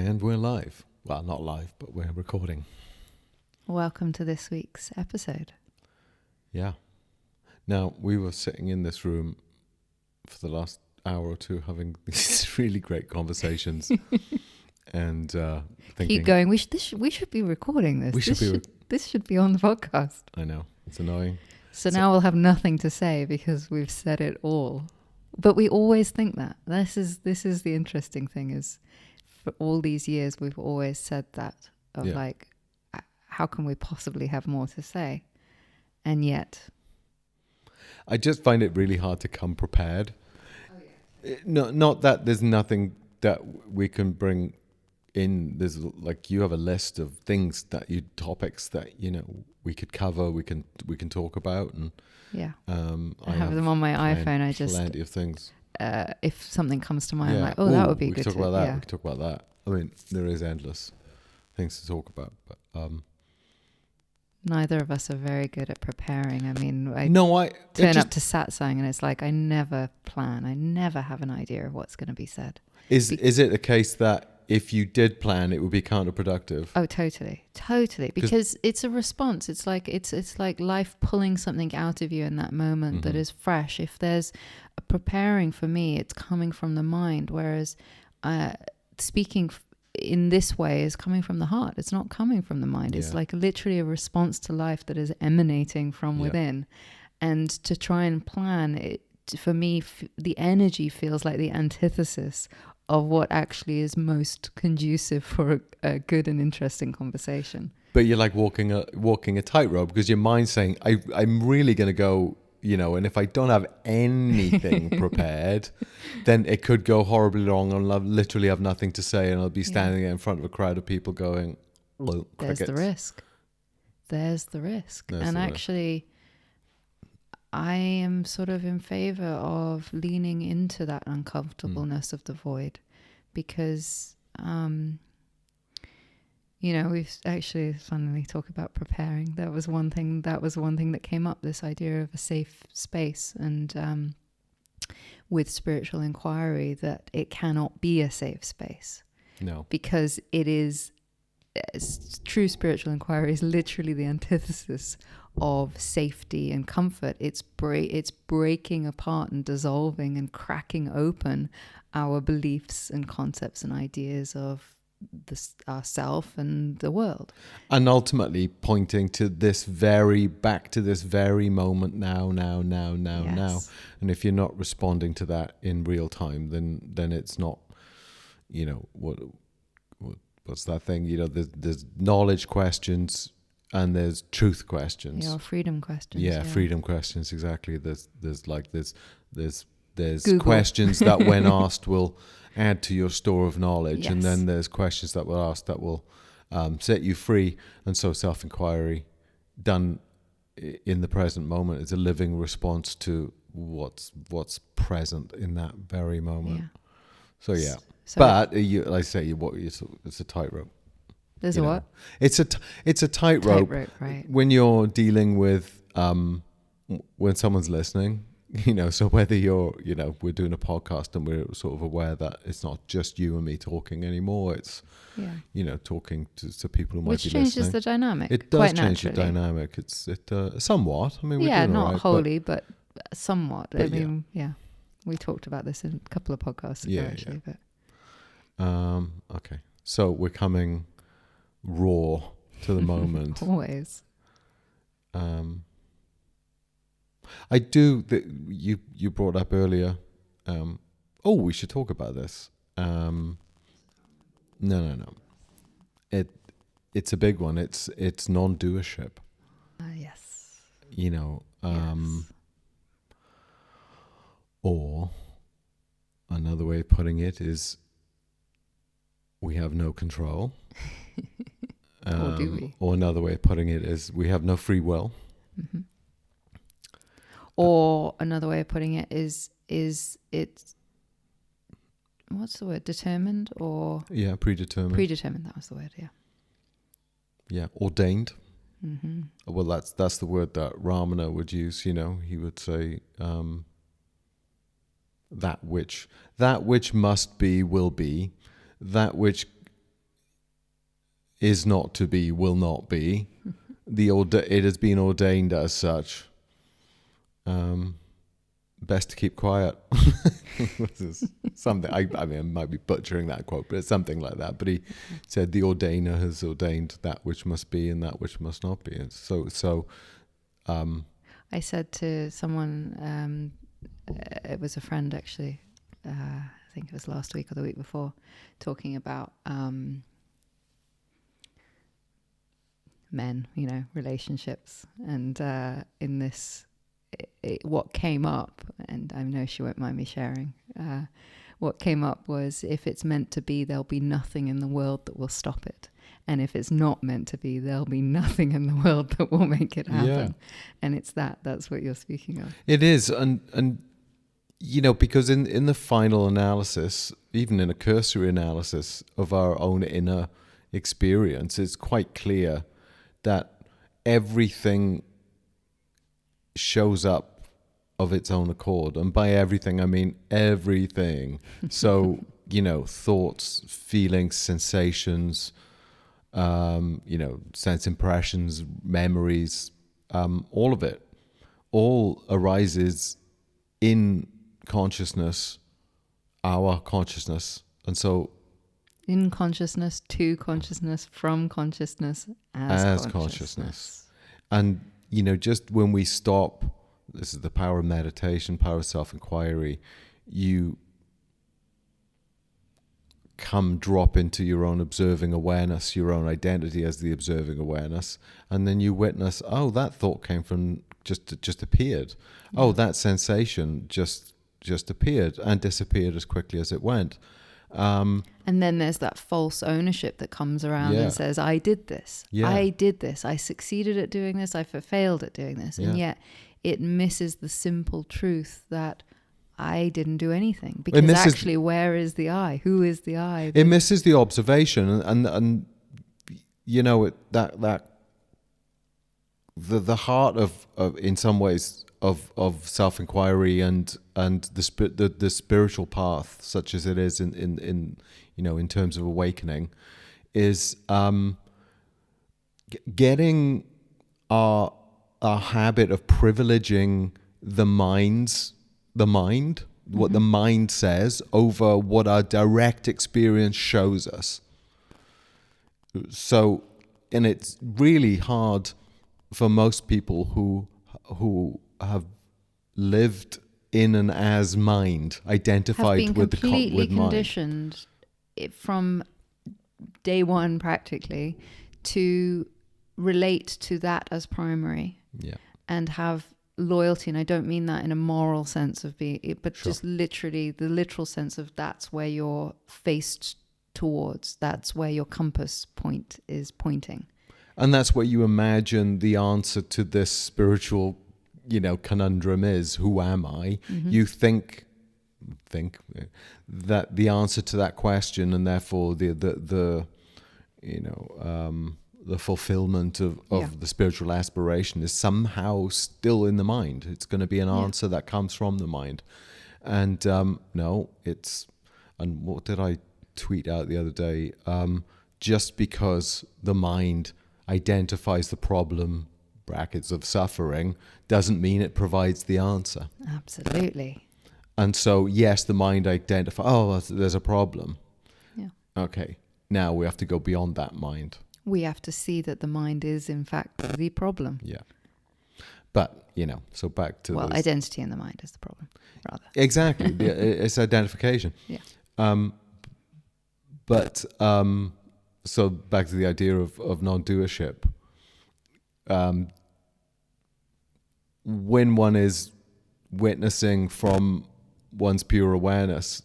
And we're live. Well, not live, but we're recording. Welcome to this week's episode. Yeah. Now, we were sitting in this room for the last hour or two having these really great conversations and thinking... Keep going. We should be recording this. This should be on the podcast. I know. It's annoying. So now we'll have nothing to say because we've said it all. But we always think that. This is the interesting thing is for all these years we've always said that of like, how can we possibly have more to say? And yet... I just find it really hard to come prepared. Oh, yeah. Not that there's nothing that we can bring in. There's like you have a list of things topics that we could cover. We can talk about and I have them on my iPhone. I just plenty of things. If something comes to mind, I'm like, that would be good. We can talk about that. I mean, there is endless things to talk about, but. Neither of us are very good at preparing. I mean, I turn up to satsang and it's like I never plan. I never have an idea of what's going to be said. Is it a case that if you did plan, it would be counterproductive? Oh, totally. Because it's a response. It's like life pulling something out of you in that moment that is fresh. If there's a preparing for me, it's coming from the mind. Whereas speaking in this way is coming from the heart. It's not coming from the mind. It's like literally a response to life that is emanating from within. And to try and plan it, for me, the energy feels like the antithesis of what actually is most conducive for a good and interesting conversation. But you're like walking a tightrope because your mind's saying, I'm really going to go, and if I don't have anything prepared, then it could go horribly wrong and I'll literally have nothing to say and I'll be standing there in front of a crowd of people going, "Well, there's the risk. Actually, I am sort of in favor of leaning into that uncomfortableness of the void because, we've actually finally talked about preparing. That was one thing that came up, this idea of a safe space and with spiritual inquiry, that it cannot be a safe space. No. Because it is, true spiritual inquiry is literally the antithesis of safety and comfort. It's breaking apart and dissolving and cracking open our beliefs and concepts and ideas of ourself and the world, and ultimately pointing to back to this very moment now. And if you're not responding to that in real time, then it's not. What's that thing? There's knowledge questions and there's truth questions. Yeah, freedom questions. Yeah, freedom questions. Exactly. There's questions that when asked will add to your store of knowledge, and then there's questions that will ask that will set you free. And so self-inquiry done in the present moment is a living response to what's present in that very moment. Yeah. But it's a tightrope. There's a what? It's a tightrope, right? When you're dealing with when someone's listening. So whether we're doing a podcast and we're sort of aware that it's not just you and me talking anymore, it's, talking to people who might be listening. Which changes the dynamic. It does change the dynamic. It somewhat. I mean, we're doing not all right, wholly, but somewhat. We talked about this in a couple of podcasts ago, actually. But okay. So we're coming raw to the moment. Always. I do. You brought up earlier. We should talk about this. No. It's a big one. It's non-doership. Yes. Or another way of putting it is we have no control. Or do we? Or another way of putting it is we have no free will. Mm-hmm. Or another way of putting it is it's, what's the word? Determined or? Yeah, predetermined. Predetermined, that was the word, yeah. Yeah, ordained. Mm-hmm. Well, that's the word that Ramana would use. He would say that which must be will be, that which is not to be, will not be. It has been ordained as such. Best to keep quiet. This is something, I mean, I might be butchering that quote, but it's something like that. But he said the ordainer has ordained that which must be and that which must not be. And so I said to someone, it was a friend actually, I think it was last week or the week before, talking about men, relationships, and in this, what came up, and I know she won't mind me sharing, what came up was, if it's meant to be, there'll be nothing in the world that will stop it. And if it's not meant to be, there'll be nothing in the world that will make it happen. And it's that's what you're speaking of. It is. And because in the final analysis, even in a cursory analysis of our own inner experience, it's quite clear that everything shows up of its own accord. And by everything, I mean everything. So, thoughts, feelings, sensations, sense impressions, memories, all of it, all arises in consciousness, our consciousness. And so in consciousness, to consciousness, from consciousness, as consciousness. And, just when we stop, this is the power of meditation, power of self-inquiry, you drop into your own observing awareness, your own identity as the observing awareness, and then you witness, oh, that thought came from, just appeared. Yeah. Oh, that sensation just appeared and disappeared as quickly as it went. And then there's that false ownership that comes around and says, I did this. I did this. I succeeded at doing this. I failed at doing this. And yet it misses the simple truth that I didn't do anything. Because actually, where is the I? Who is the I? It misses the observation. And the heart of in some ways, of self-inquiry and the spiritual path, such as it is in terms of awakening, is getting our habit of privileging the mind, what the mind says, over what our direct experience shows us. So, and it's really hard for most people who have lived in an as mind, identified with the mind. Completely conditioned from day one, practically, to relate to that as primary, and have loyalty. And I don't mean that in a moral sense of being, but just literally the literal sense of that's where you're faced towards. That's where your compass point is pointing. And that's what you imagine the answer to this spiritual, conundrum is. Who am I? Mm-hmm. You think that the answer to that question, and therefore the fulfillment of the spiritual aspiration, is somehow still in the mind. It's going to be an answer that comes from the mind. And no, it's, and what did I tweet out the other day? Just because the mind identifies the problem, brackets of suffering, doesn't mean it provides the answer. Absolutely. And so, yes, the mind identifies, there's a problem. Yeah. Okay. Now we have to go beyond that mind. We have to see that the mind is, in fact, the problem. Yeah. But, so back to identity in the mind is the problem, rather. Exactly. It's identification. Yeah. So back to the idea of non-doership. When one is witnessing from one's pure awareness,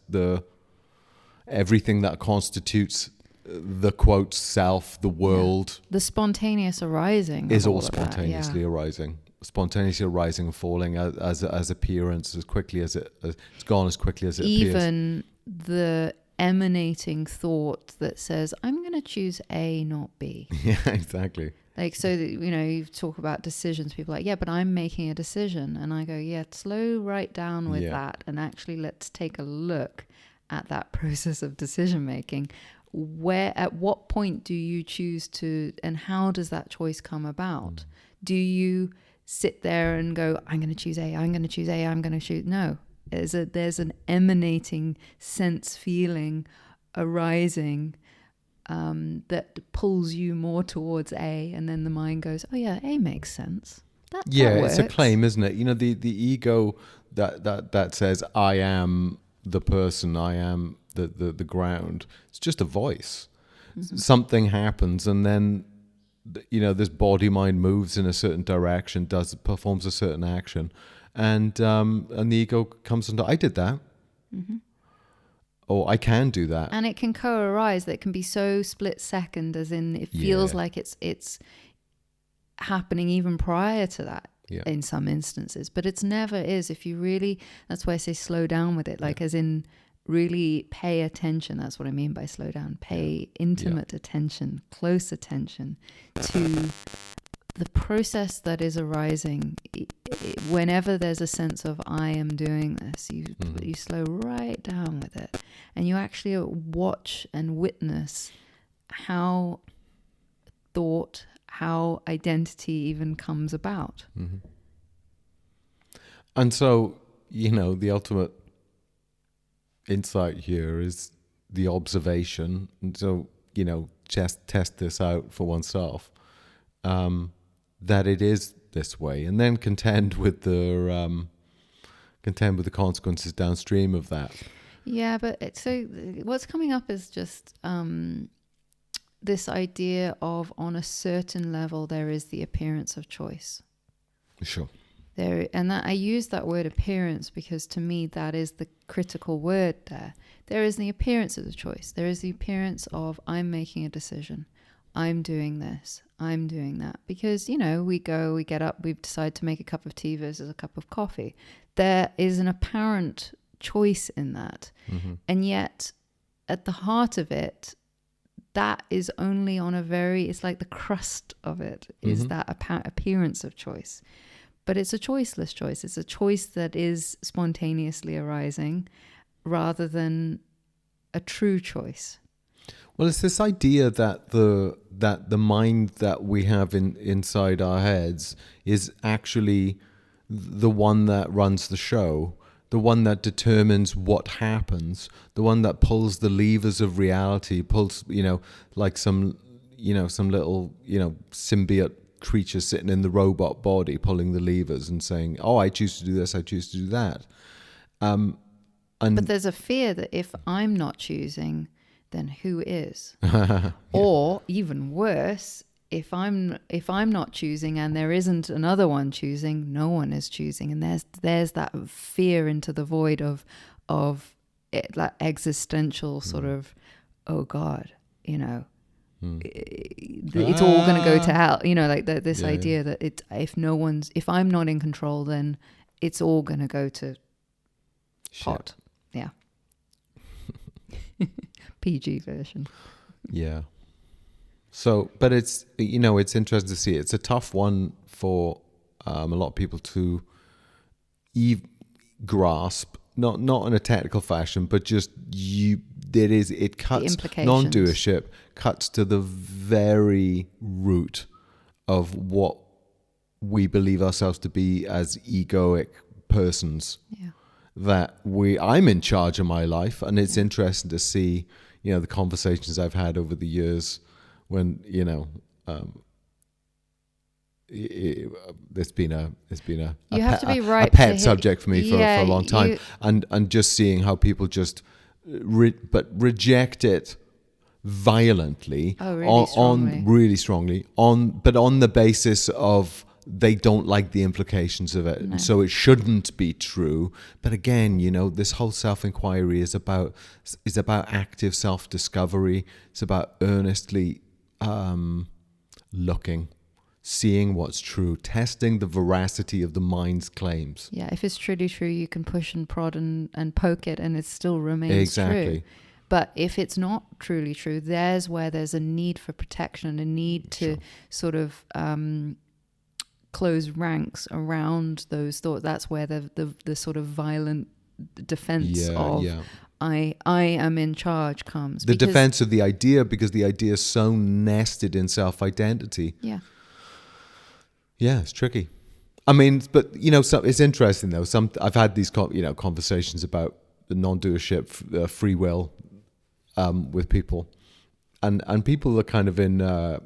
everything that constitutes the quote self, the world, the spontaneous arising is all spontaneously arising, and falling as appearance, as quickly as it's gone, as quickly as it appears. Even the emanating thought that says, I'm going to choose A, not B. Yeah, exactly. Like, so that, you talk about decisions, people are like, yeah, but I'm making a decision. And I go, yeah, slow right down with that. And actually, let's take a look at that process of decision making. at what point do you choose to, and how does that choice come about? Do you sit there and go, I'm going to choose A, I'm going to choose A, I'm going to choose, no. There's an emanating sense, feeling arising that pulls you more towards A, and then the mind goes, oh yeah, A makes sense. That it's a claim, isn't it? You know, the ego that says I am the person, I am the ground. It's just a voice. Mm-hmm. Something happens, and then this body mind moves in a certain direction, performs a certain action, and the ego comes under. I did that. Mm-hmm. Or I can do that. And it can co-arise. That can be so split second, as in it feels like it's happening even prior to that in some instances. But it's never is. If you really, that's why I say slow down with it. Like as in really pay attention. That's what I mean by slow down. Pay intimate attention, close attention to the process that is arising. Whenever there's a sense of I am doing this, you slow right down with it, and you actually watch and witness how thought, how identity even comes about. Mm-hmm. And so, the ultimate insight here is the observation. And so, just test this out for oneself. That it is this way, and then contend with the consequences downstream of that. Yeah, but so what's coming up is just this idea of, on a certain level, there is the appearance of choice. Sure. And that I use that word appearance because to me that is the critical word there. There is the appearance of the choice. There is the appearance of I'm making a decision. I'm doing this, I'm doing that. Because, we get up, we decide to make a cup of tea versus a cup of coffee. There is an apparent choice in that. Mm-hmm. And yet, at the heart of it, that is only on it's like the crust of it is that appearance of choice. But it's a choiceless choice. It's a choice that is spontaneously arising rather than a true choice. Well, it's this idea that the mind that we have inside our heads is actually the one that runs the show, the one that determines what happens, the one that pulls the levers of reality, pulls, like some little, symbiote creature sitting in the robot body, pulling the levers and saying, oh, I choose to do this, I choose to do that. But there's a fear that if I'm not choosing, then who is? Or even worse, if I'm not choosing and there isn't another one choosing, no one is choosing, and there's that fear into the void of it, that existential sort of, oh God, it's all going to go to hell. Like this idea that if I'm not in control, then it's all going to go to pot. Yeah. PG version. Yeah. So, but it's, it's interesting to see. It's a tough one for a lot of people to grasp, not in a technical fashion, but just it cuts, non-doership cuts to the very root of what we believe ourselves to be as egoic persons. Yeah. That I'm in charge of my life, and it's interesting to see, the conversations I've had over the years when, it's been a pet subject for me for a long time, and just seeing how people just reject it violently, really strongly, but on the basis of they don't like the implications of it. No. So it shouldn't be true. But again, this whole self-inquiry is about active self-discovery. It's about earnestly looking, seeing what's true, testing the veracity of the mind's claims. Yeah, if it's truly true, you can push and prod and poke it and it still remains true. But if it's not truly true, there's where there's a need for protection, a need to sort of close ranks around those thoughts. That's where the sort of violent defense I am in charge comes. The defense of the idea, because the idea is so nested in self-identity. Yeah. Yeah, it's tricky. I mean, but so it's interesting though. I've had these conversations about the non-doership, free will, with people, and people are kind of in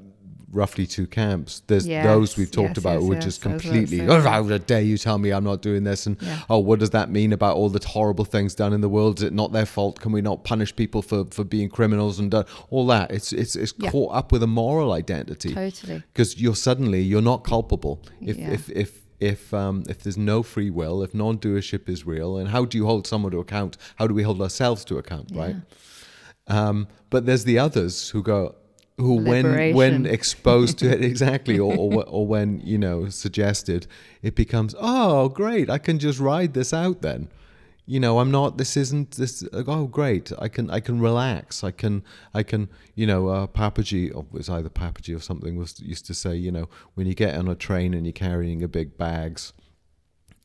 roughly two camps. There's those we've talked about who are just completely, how dare you tell me I'm not doing this, and what does that mean about all the horrible things done in the world? Is it not their fault? Can we not punish people for being criminals and all that? It's caught up with a moral identity. Totally. Because you're not culpable if there's no free will, if non-doership is real, and how do you hold someone to account? How do we hold ourselves to account, right? But there's the others who go, when exposed to it, exactly, or when suggested, it becomes, oh great, I can just ride this out then. I'm not. This isn't this. Oh great, I can relax. I can. Papaji, or it was either Papaji or something, used to say, when you get on a train and you're carrying a big bags,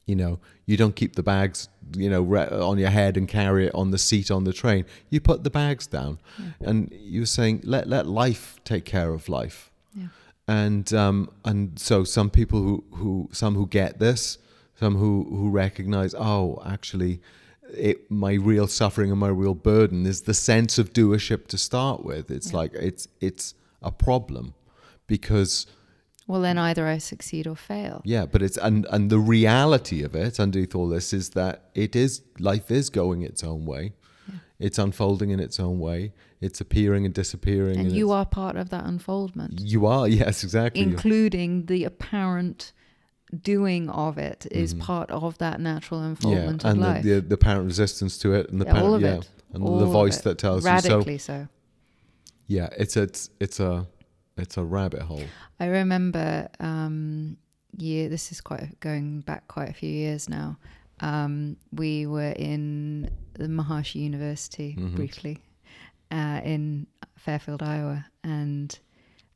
you don't keep the bags, on your head and carry it on the seat on the train. You put the bags down, and you were saying, let life take care of life. Yeah. And so some people who get this, some who recognize, actually, my real suffering and my real burden is the sense of doership to start with. It's like it's a problem, because. Well, then either I succeed or fail. Yeah, but it's and the reality of it underneath all this is that life is going its own way. Yeah. It's unfolding in its own way. It's appearing and disappearing. And you are part of that unfoldment. You are, yes, exactly. Including the apparent doing of it is part of that natural unfoldment of life. And the apparent resistance to it, and the all of it. And all the voice that tells radically you. So. Yeah, it's a rabbit hole. I remember, this is going back quite a few years now. We were in the Maharishi University briefly in Fairfield, Iowa, and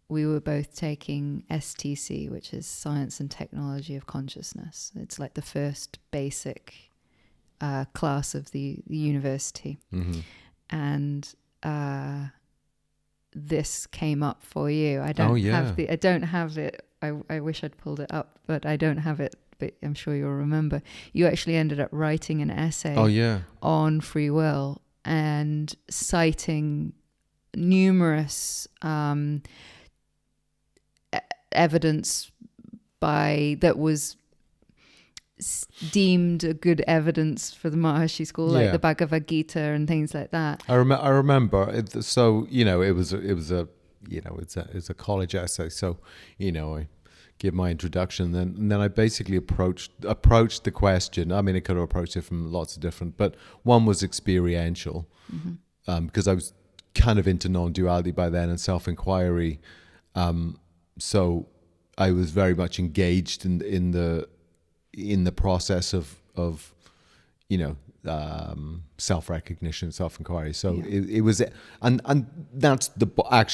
we were both taking STC, which is Science and Technology of Consciousness. It's like the first basic class of the university. Mm-hmm. And this came up for you. I don't have it. I wish I'd pulled it up, but I don't have it. But I'm sure you'll remember. You actually ended up writing an essay on free will and citing numerous evidence that was deemed a good evidence for the Maharishi school, like the Bhagavad Gita and things like that. I remember. It's a college essay. So I give my introduction, and then I basically approached the question. I mean, I could have approached it from lots of different, but one was experiential, because I was kind of into non-duality by then and self-inquiry. So I was very much engaged in the process of self-recognition, self-inquiry. So it was, and that's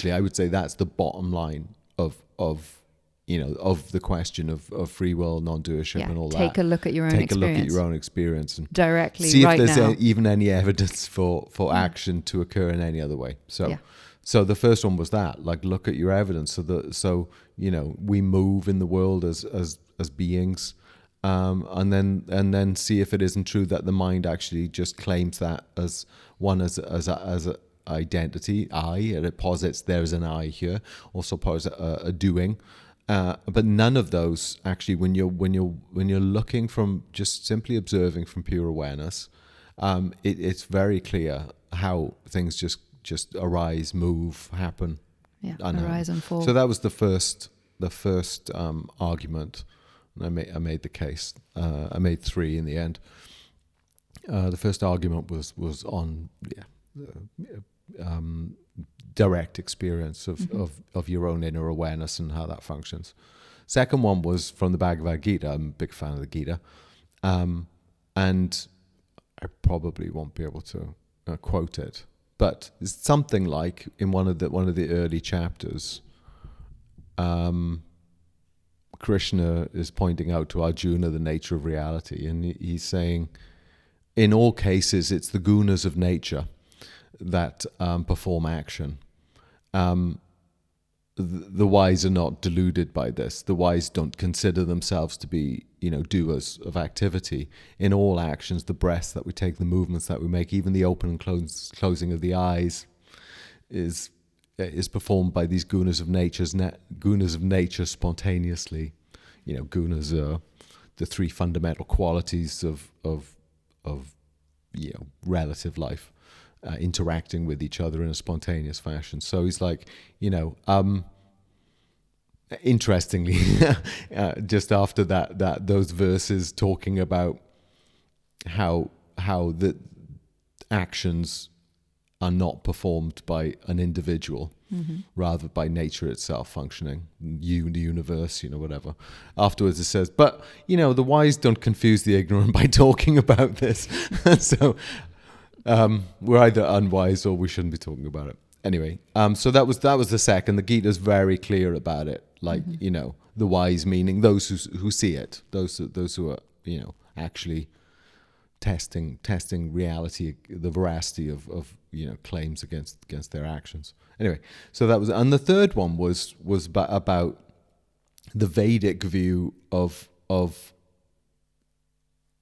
I would say that's the bottom line of the question of free will, non-doership, and all that. Take a look at your own experience. Take a look at your own experience and directly see right if there's now. even any evidence for action to occur in any other way. So the first one was that, like, look at your evidence. So we move in the world as beings, and then see if it isn't true that the mind actually just claims that as a identity, I, and it posits there's an I here, also posits a doing. But none of those actually, when you're looking from just simply observing from pure awareness, it's very clear how things just arise, move, happen. Yeah, arise and fall. So that was the first argument. I made the case. I made three in the end. The first argument was on direct experience of your own inner awareness and how that functions. Second one was from the Bhagavad Gita. I'm a big fan of the Gita, and I probably won't be able to quote it, but it's something like in one of the early chapters. Krishna is pointing out to Arjuna the nature of reality, and he's saying, in all cases, it's the gunas of nature that perform action. The wise are not deluded by this. The wise don't consider themselves to be, doers of activity. In all actions, the breaths that we take, the movements that we make, even the open and closing of the eyes is performed by these gunas of nature spontaneously. Gunas are the three fundamental qualities of relative life. Interacting with each other in a spontaneous fashion. So he's like, interestingly, just after that those verses talking about how the actions are not performed by an individual, rather by nature itself functioning, the universe, whatever. Afterwards it says, but, the wise don't confuse the ignorant by talking about this. So we're either unwise or we shouldn't be talking about it. Anyway, so that was the second. The Gita's very clear about it. Like, the wise meaning those who see it, those who are, actually testing reality, the veracity of claims against their actions. Anyway, so that was, and the third one was about the Vedic view of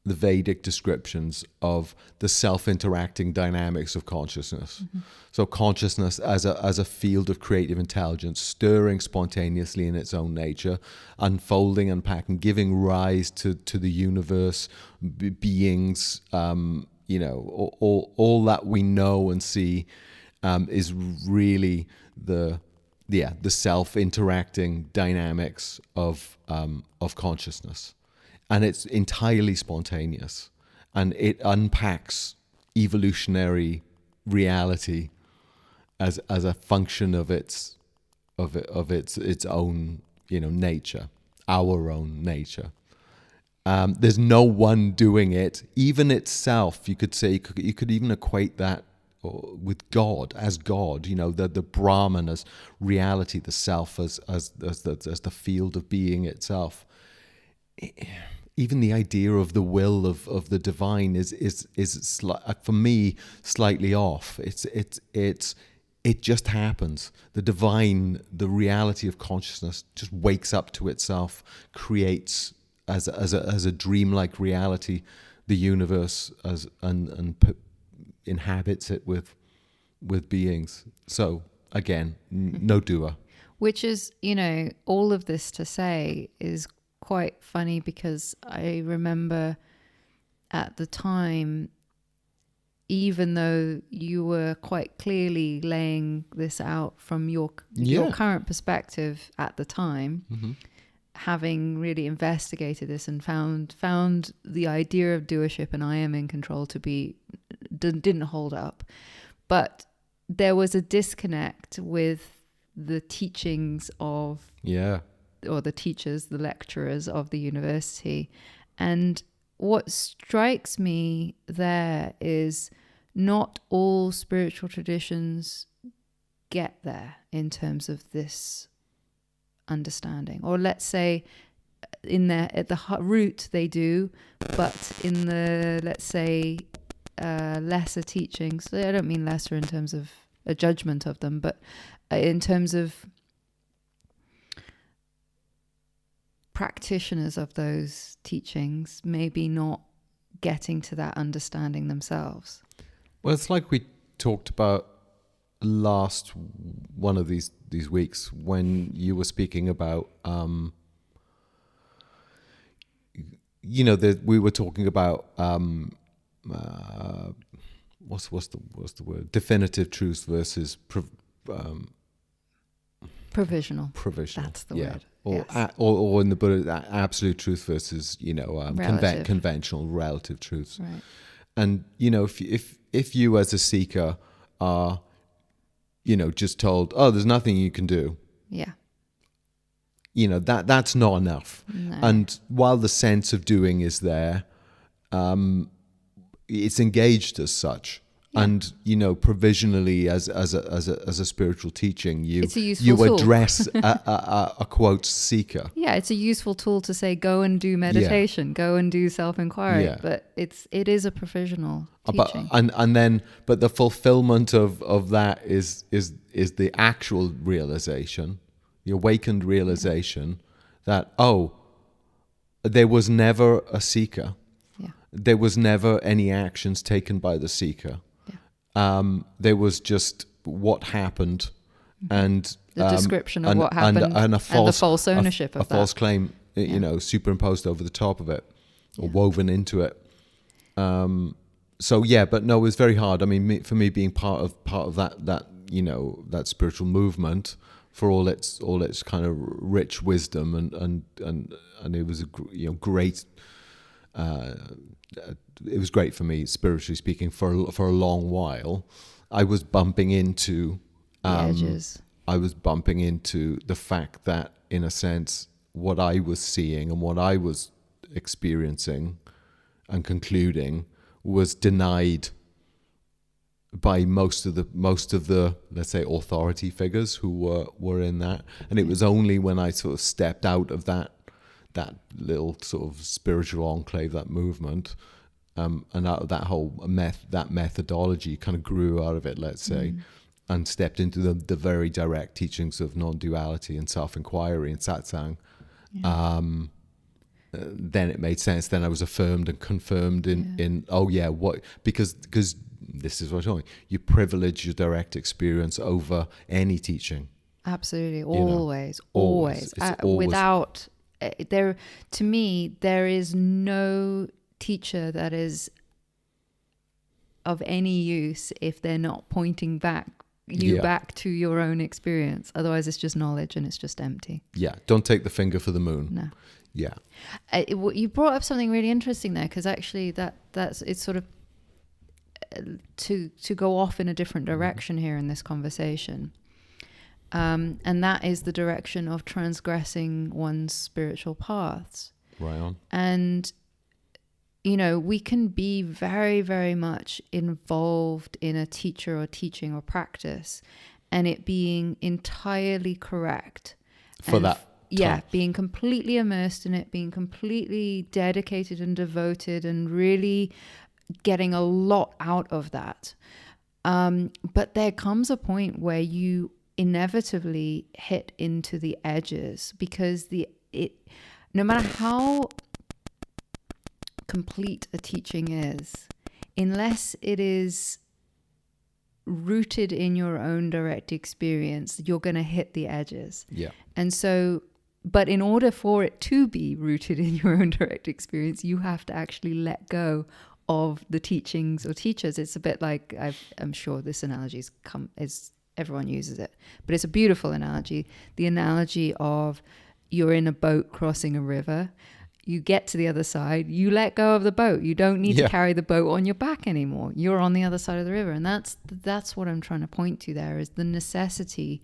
the Vedic descriptions of the self-interacting dynamics of consciousness. So consciousness as a field of creative intelligence, stirring spontaneously in its own nature, unfolding, unpacking, giving rise to the universe, beings, all that we know and see is really the self-interacting dynamics of consciousness. And it's entirely spontaneous, and it unpacks evolutionary reality as a function of its own nature, our own nature. There's no one doing it. Even itself, you could say, you could even equate that with God, as God. The Brahman as reality, the self as the field of being itself. Even the idea of the will of the divine is for me slightly off. It just happens. The divine, the reality of consciousness, just wakes up to itself, creates as a dreamlike reality the universe and inhabits it with beings. So again, no doer. Which is, all of this to say is quite funny, because I remember at the time, even though you were quite clearly laying this out from your current perspective at the time, having really investigated this and found the idea of doership and I am in control to be didn't hold up, but there was a disconnect with the teachings of or the teachers, the lecturers of the university. And what strikes me there is not all spiritual traditions get there in terms of this understanding. Or let's say at the root they do, but in the, let's say, lesser teachings, I don't mean lesser in terms of a judgment of them, but in terms of practitioners of those teachings maybe not getting to that understanding themselves. Well, it's like we talked about last one of these weeks when you were speaking about we were talking about what's the word, definitive truth versus provisional. That's the word. Or in the Buddha, absolute truth versus conventional relative truths. Right. And if you as a seeker are just told, oh, there's nothing you can do, that's not enough. No. And while the sense of doing is there, it's engaged as such, And provisionally, as a spiritual teaching, it's a useful tool. address a quote seeker. Yeah, it's a useful tool to say, go and do meditation, go and do self-inquiry. But it is a provisional teaching. But the fulfillment of that is the actual realization, the awakened realization that there was never a seeker. Yeah. There was never any actions taken by the seeker. There was just what happened, and the description of what happened, and the false ownership of that. A false claim, superimposed over the top of it, or woven into it. But no, it was very hard. I mean, for me, being part of that that spiritual movement, for all its kind of rich wisdom, and it was a great. It was great for me, spiritually speaking, for a long while. I was bumping into edges. I was bumping into the fact that, in a sense, what I was seeing and what I was experiencing and concluding was denied by most of the let's say authority figures who were in that. And it was only when I sort of stepped out of that little sort of spiritual enclave, that movement, and out of that whole that methodology kind of grew out of it, let's say, and stepped into the very direct teachings of non-duality and self-inquiry and satsang. Then it made sense. Then I was affirmed and confirmed in because this is what I'm talking. You privilege your direct experience over any teaching. Absolutely, always. Without there, to me, there is no teacher that is of any use if they're not pointing back to your own experience. Otherwise, it's just knowledge and it's just empty. Yeah, don't take the finger for the moon. No. Yeah. You brought up something really interesting there, because actually that's it's sort of to go off in a different direction here in this conversation. And that is the direction of transgressing one's spiritual paths. Right on. And, we can be very, very much involved in a teacher or teaching or practice, and it being entirely correct. For that time. Yeah, being completely immersed in it, being completely dedicated and devoted, and really getting a lot out of that. But there comes a point where you inevitably hit into the edges, because no matter how complete a teaching is, unless it is rooted in your own direct experience, you're going to hit the edges. Yeah. And so, but in order for it to be rooted in your own direct experience, you have to actually let go of the teachings or teachers. It's a bit like, I'm sure this analogy is everyone uses it, but it's a beautiful analogy. The analogy of you're in a boat crossing a river. You get to the other side, you let go of the boat. You don't need to carry the boat on your back anymore. You're on the other side of the river. And that's what I'm trying to point to there, is the necessity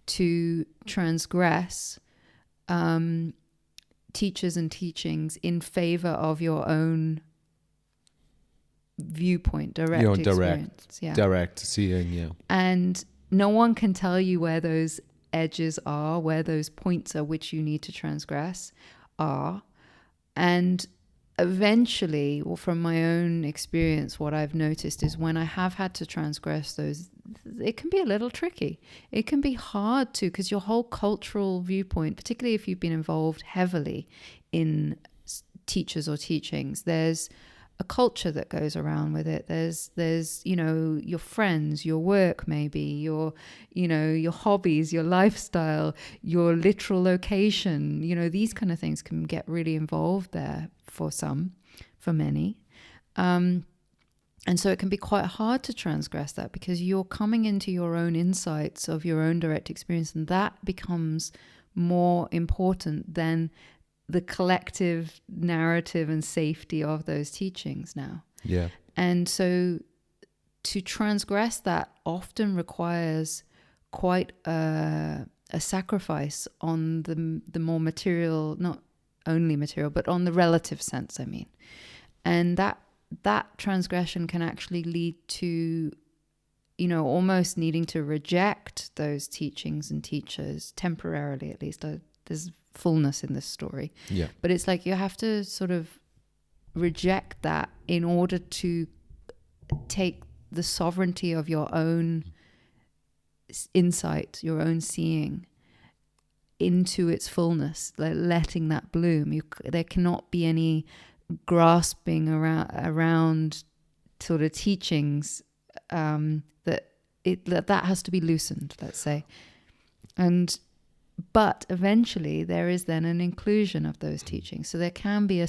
to transgress teachers and teachings in favor of your own viewpoint, direct experience. Direct seeing, And no one can tell you where those edges are, where those points are which you need to transgress are. And eventually, or from my own experience, what I've noticed is when I have had to transgress those, it can be a little tricky. It can be hard to, because your whole cultural viewpoint, particularly if you've been involved heavily in teachers or teachings, there's a culture that goes around with it. There's your friends, your work, maybe your hobbies, your lifestyle, your literal location, these kind of things can get really involved there for many. And so it can be quite hard to transgress that, because you're coming into your own insights of your own direct experience, and that becomes more important than the collective narrative and safety of those teachings now. Yeah. And so to transgress that often requires quite a sacrifice on the more material, not only material, but on the relative sense, I mean. And that transgression can actually lead to, almost needing to reject those teachings and teachers temporarily, at least. There's fullness in this story. Yeah. But it's like you have to sort of reject that in order to take the sovereignty of your own insight, your own seeing into its fullness, like letting that bloom. There cannot be any grasping around sort of teachings, that has to be loosened, let's say. But eventually there is then an inclusion of those teachings. So there can be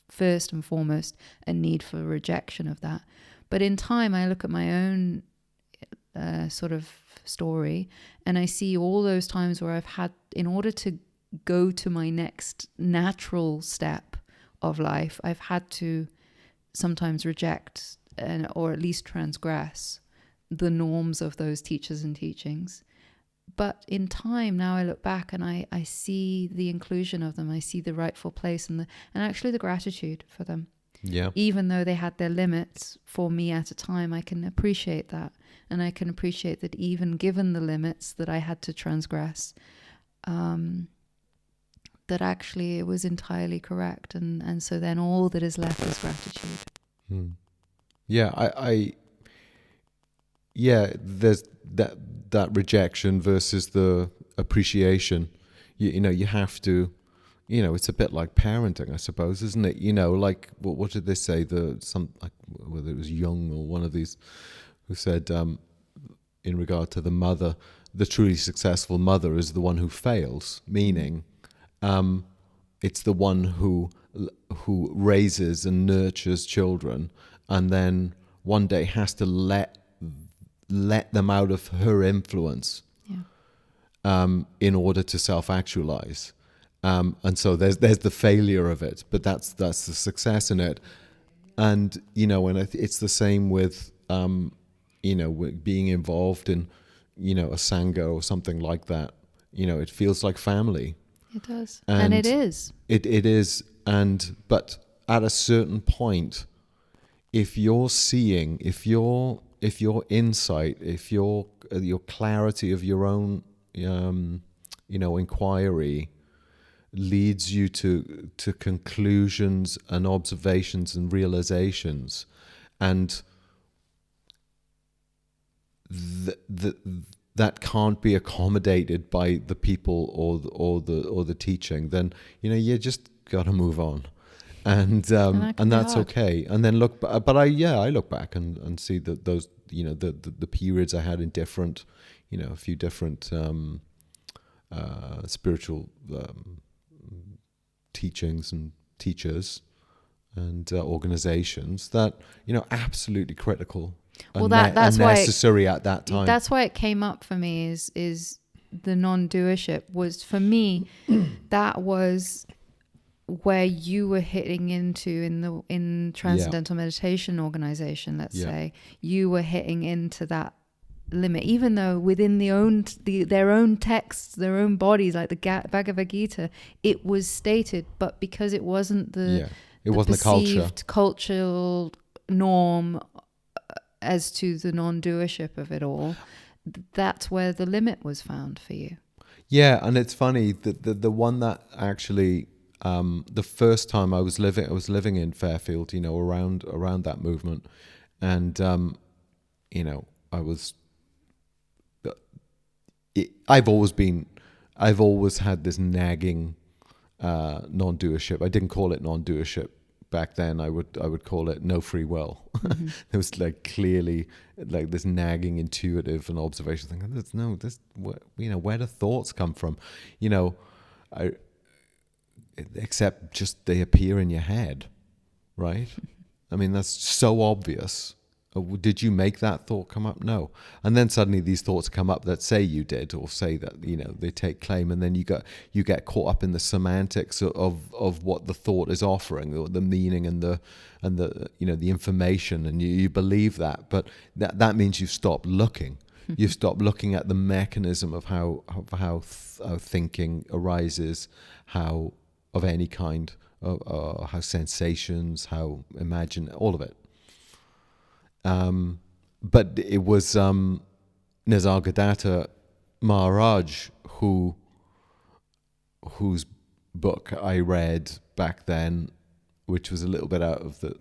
first and foremost a need for rejection of that. But in time, I look at my own sort of story, and I see all those times where I've had, in order to go to my next natural step of life, I've had to sometimes reject or at least transgress the norms of those teachers and teachings. But in time, now I look back and I see the inclusion of them. I see the rightful place and actually the gratitude for them. Yeah. Even though they had their limits for me at a time, I can appreciate that. And I can appreciate that even given the limits that I had to transgress, that actually it was entirely correct. And so then all that is left is gratitude. Yeah, there's that rejection versus the appreciation. You have to, it's a bit like parenting, I suppose, isn't it? Like what did they say? Whether it was Jung or one of these who said, in regard to the mother, the truly successful mother is the one who fails, meaning it's the one who raises and nurtures children, and then one day has to let them out of her influence, in order to self-actualize. And so there's the failure of it, but that's the success in it. And it's the same with with being involved in a sangha or something like that. It feels like family. It does, and it is. It is, but at a certain point, if your insight, if your clarity of your own inquiry leads you to conclusions and observations and realizations, and that can't be accommodated by the people or the teaching, then you just got to move on, and that's okay. And then I look back and see that those the periods I had in different a few different spiritual teachings and teachers and organizations that absolutely critical. Well, that's why necessary at that time. That's why it came up for me. Is the non-doership was for me. That was where you were hitting into in Transcendental Meditation Organization. Let's say you were hitting into that limit, even though within their own texts, their own bodies, like the Bhagavad Gita, it was stated, but because it wasn't the perceived cultural norm as to the non-doership of it all, that's where the limit was found for you. Yeah, and it's funny that the one that actually the first time I was living in Fairfield, around that movement, and I've always had this nagging non-doership. I didn't call it non-doership back then. I would call it no free will. Mm-hmm. There was clearly this nagging intuitive and observation thing. Where do thoughts come from? Except just they appear in your head, right? I mean, that's so obvious. Did you make that thought come up? No. And then suddenly these thoughts come up that say you did, or say that they take claim, and then you get caught up in the semantics of what the thought is offering, or the meaning and the information, and you believe that. But that means you've stopped looking. You've stopped looking at the mechanism of how thinking arises, how of any kind how sensations, how imagine, all of it. But it was Nisargadatta Maharaj whose book I read back then, which was a little bit out of the,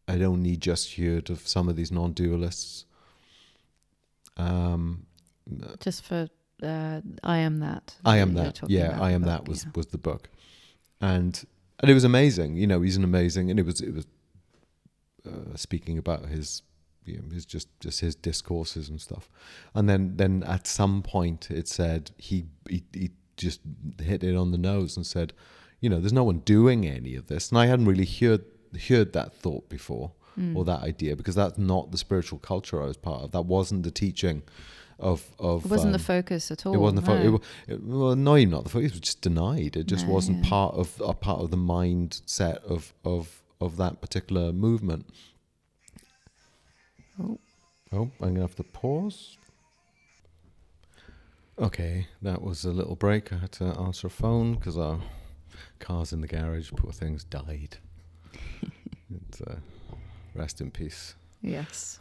I'd only just heard of some of these non-dualists. Just for I Am That. I Am That. Yeah, I Am That was the book, and it was amazing. He's an amazing, and it was speaking about his, his just his discourses and stuff, and then at some point it said he just hit it on the nose and said, there's no one doing any of this, and I hadn't really heard that thought before or that idea, because that's not the spiritual culture I was part of. That wasn't the teaching of it wasn't the focus at all. It wasn't the focus. Well, no, even not the focus. It was just denied. It just wasn't part of the mindset of that particular movement. Oh, I'm gonna have to pause. Okay, that was a little break. I had to answer a phone because our car's in the garage. Poor things died. Rest in peace. Yes.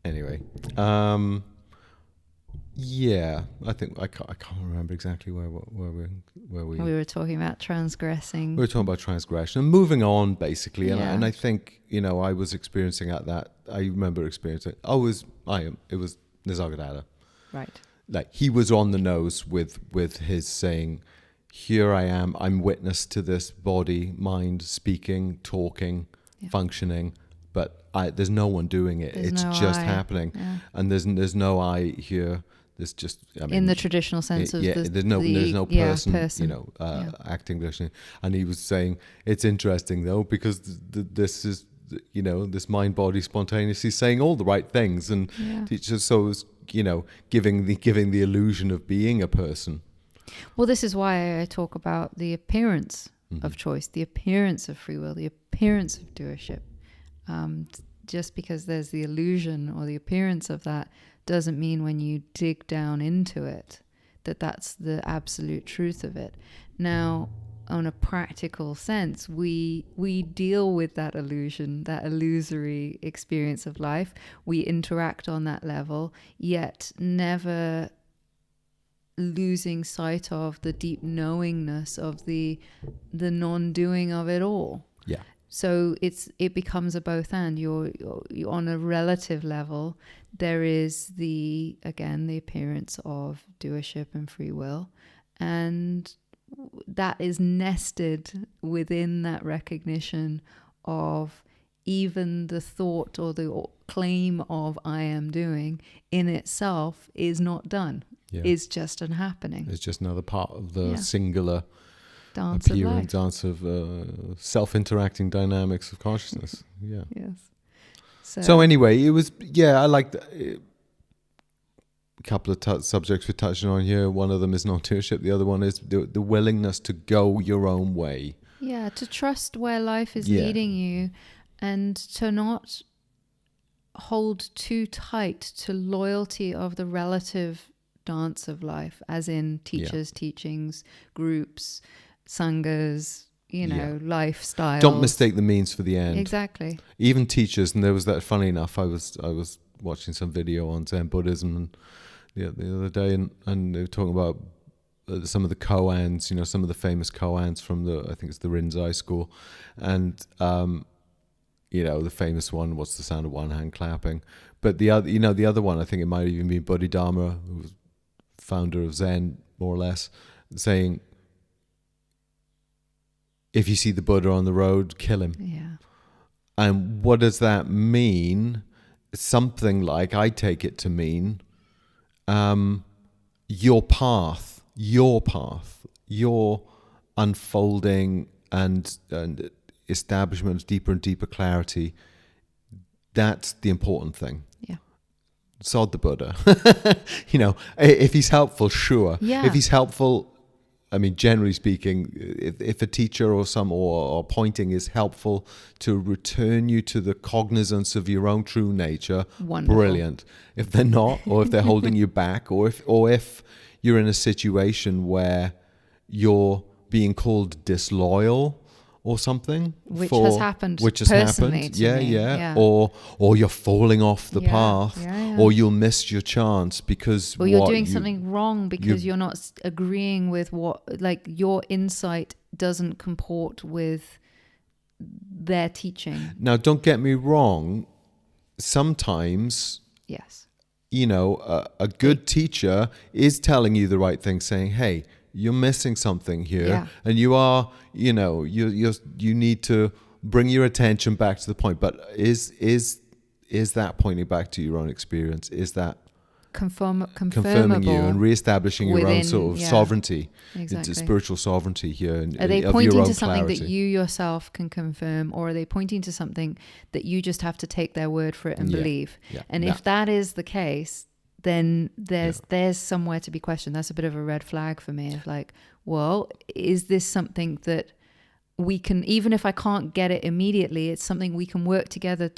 Anyway, yeah, I think I can't remember exactly where we were talking about transgressing. We were talking about transgression and moving on, basically, and I think I was experiencing at that. I remember experiencing. It was Nisargadatta. Right. Like he was on the nose with his saying, "Here I am. I'm witness to this body, mind, speaking, talking, functioning." But there's no one doing it. It's just happening, and there's no I here. There's just in the traditional sense of there's no person. Acting. And he was saying it's interesting though, because this is this mind body spontaneously saying all the right things, and teachers so it's giving the illusion of being a person. Well, this is why I talk about the appearance of choice, the appearance of free will, the appearance of doership. Just because there's the illusion or the appearance of that doesn't mean when you dig down into it that that's the absolute truth of it. Now, on a practical sense, we deal with that illusion, that illusory experience of life. We interact on that level, yet never losing sight of the deep knowingness of the non-doing of it all. Yeah. So it becomes a both and. You're on a relative level. There is the appearance of doership and free will, and that is nested within that recognition of even the thought or the claim of I am doing in itself is not done. Yeah. Is just an happening. It's just another part of the singular dance appearance, dance of self-interacting dynamics of consciousness. Yeah. Yes. So anyway, it was, I liked a couple of subjects we're touching on here. One of them is non-doership. The other one is the willingness to go your own way. Yeah, to trust where life is leading you, and to not hold too tight to loyalty of the relative dance of life, as in teachers, teachings, groups, sanghas, lifestyles. Don't mistake the means for the end. Exactly. Even teachers, and there was that. Funny enough, I was watching some video on Zen Buddhism the other day, and they were talking about some of the koans, some of the famous koans from I think it's the Rinzai school, and the famous one, what's the sound of one hand clapping? But the other one, I think it might even be Bodhidharma, who was founder of Zen, more or less, saying, if you see the Buddha on the road, kill him. Yeah. And what does that mean? Something like, I take it to mean, your path, your unfolding and establishment of deeper and deeper clarity, that's the important thing. Yeah. Sod the Buddha. If he's helpful, sure. Yeah. If he's helpful, I mean, generally speaking, if a teacher or pointing is helpful to return you to the cognizance of your own true nature, wonderful. Brilliant. If they're not, or if they're holding you back, or if you're in a situation where you're being called disloyal or something, which has happened personally to yeah, me. yeah, or you're falling off the path, or you'll miss your chance because or you're doing something wrong because you're not agreeing with what, like, your insight doesn't comport with their teaching. Now, don't get me wrong. Sometimes, yes, a good teacher is telling you the right thing, saying, "Hey, you're missing something here, and you are, you need to bring your attention back to the point." But is that pointing back to your own experience? Is that confirming you and reestablishing your own sort of sovereignty, spiritual sovereignty here? Are they pointing to something that you yourself can confirm, or are they pointing to something that you just have to take their word for it and believe? And if that is the case, then there's somewhere to be questioned. That's a bit of a red flag for me. Of like, well, is this something that we can, even if I can't get it immediately, it's something we can work together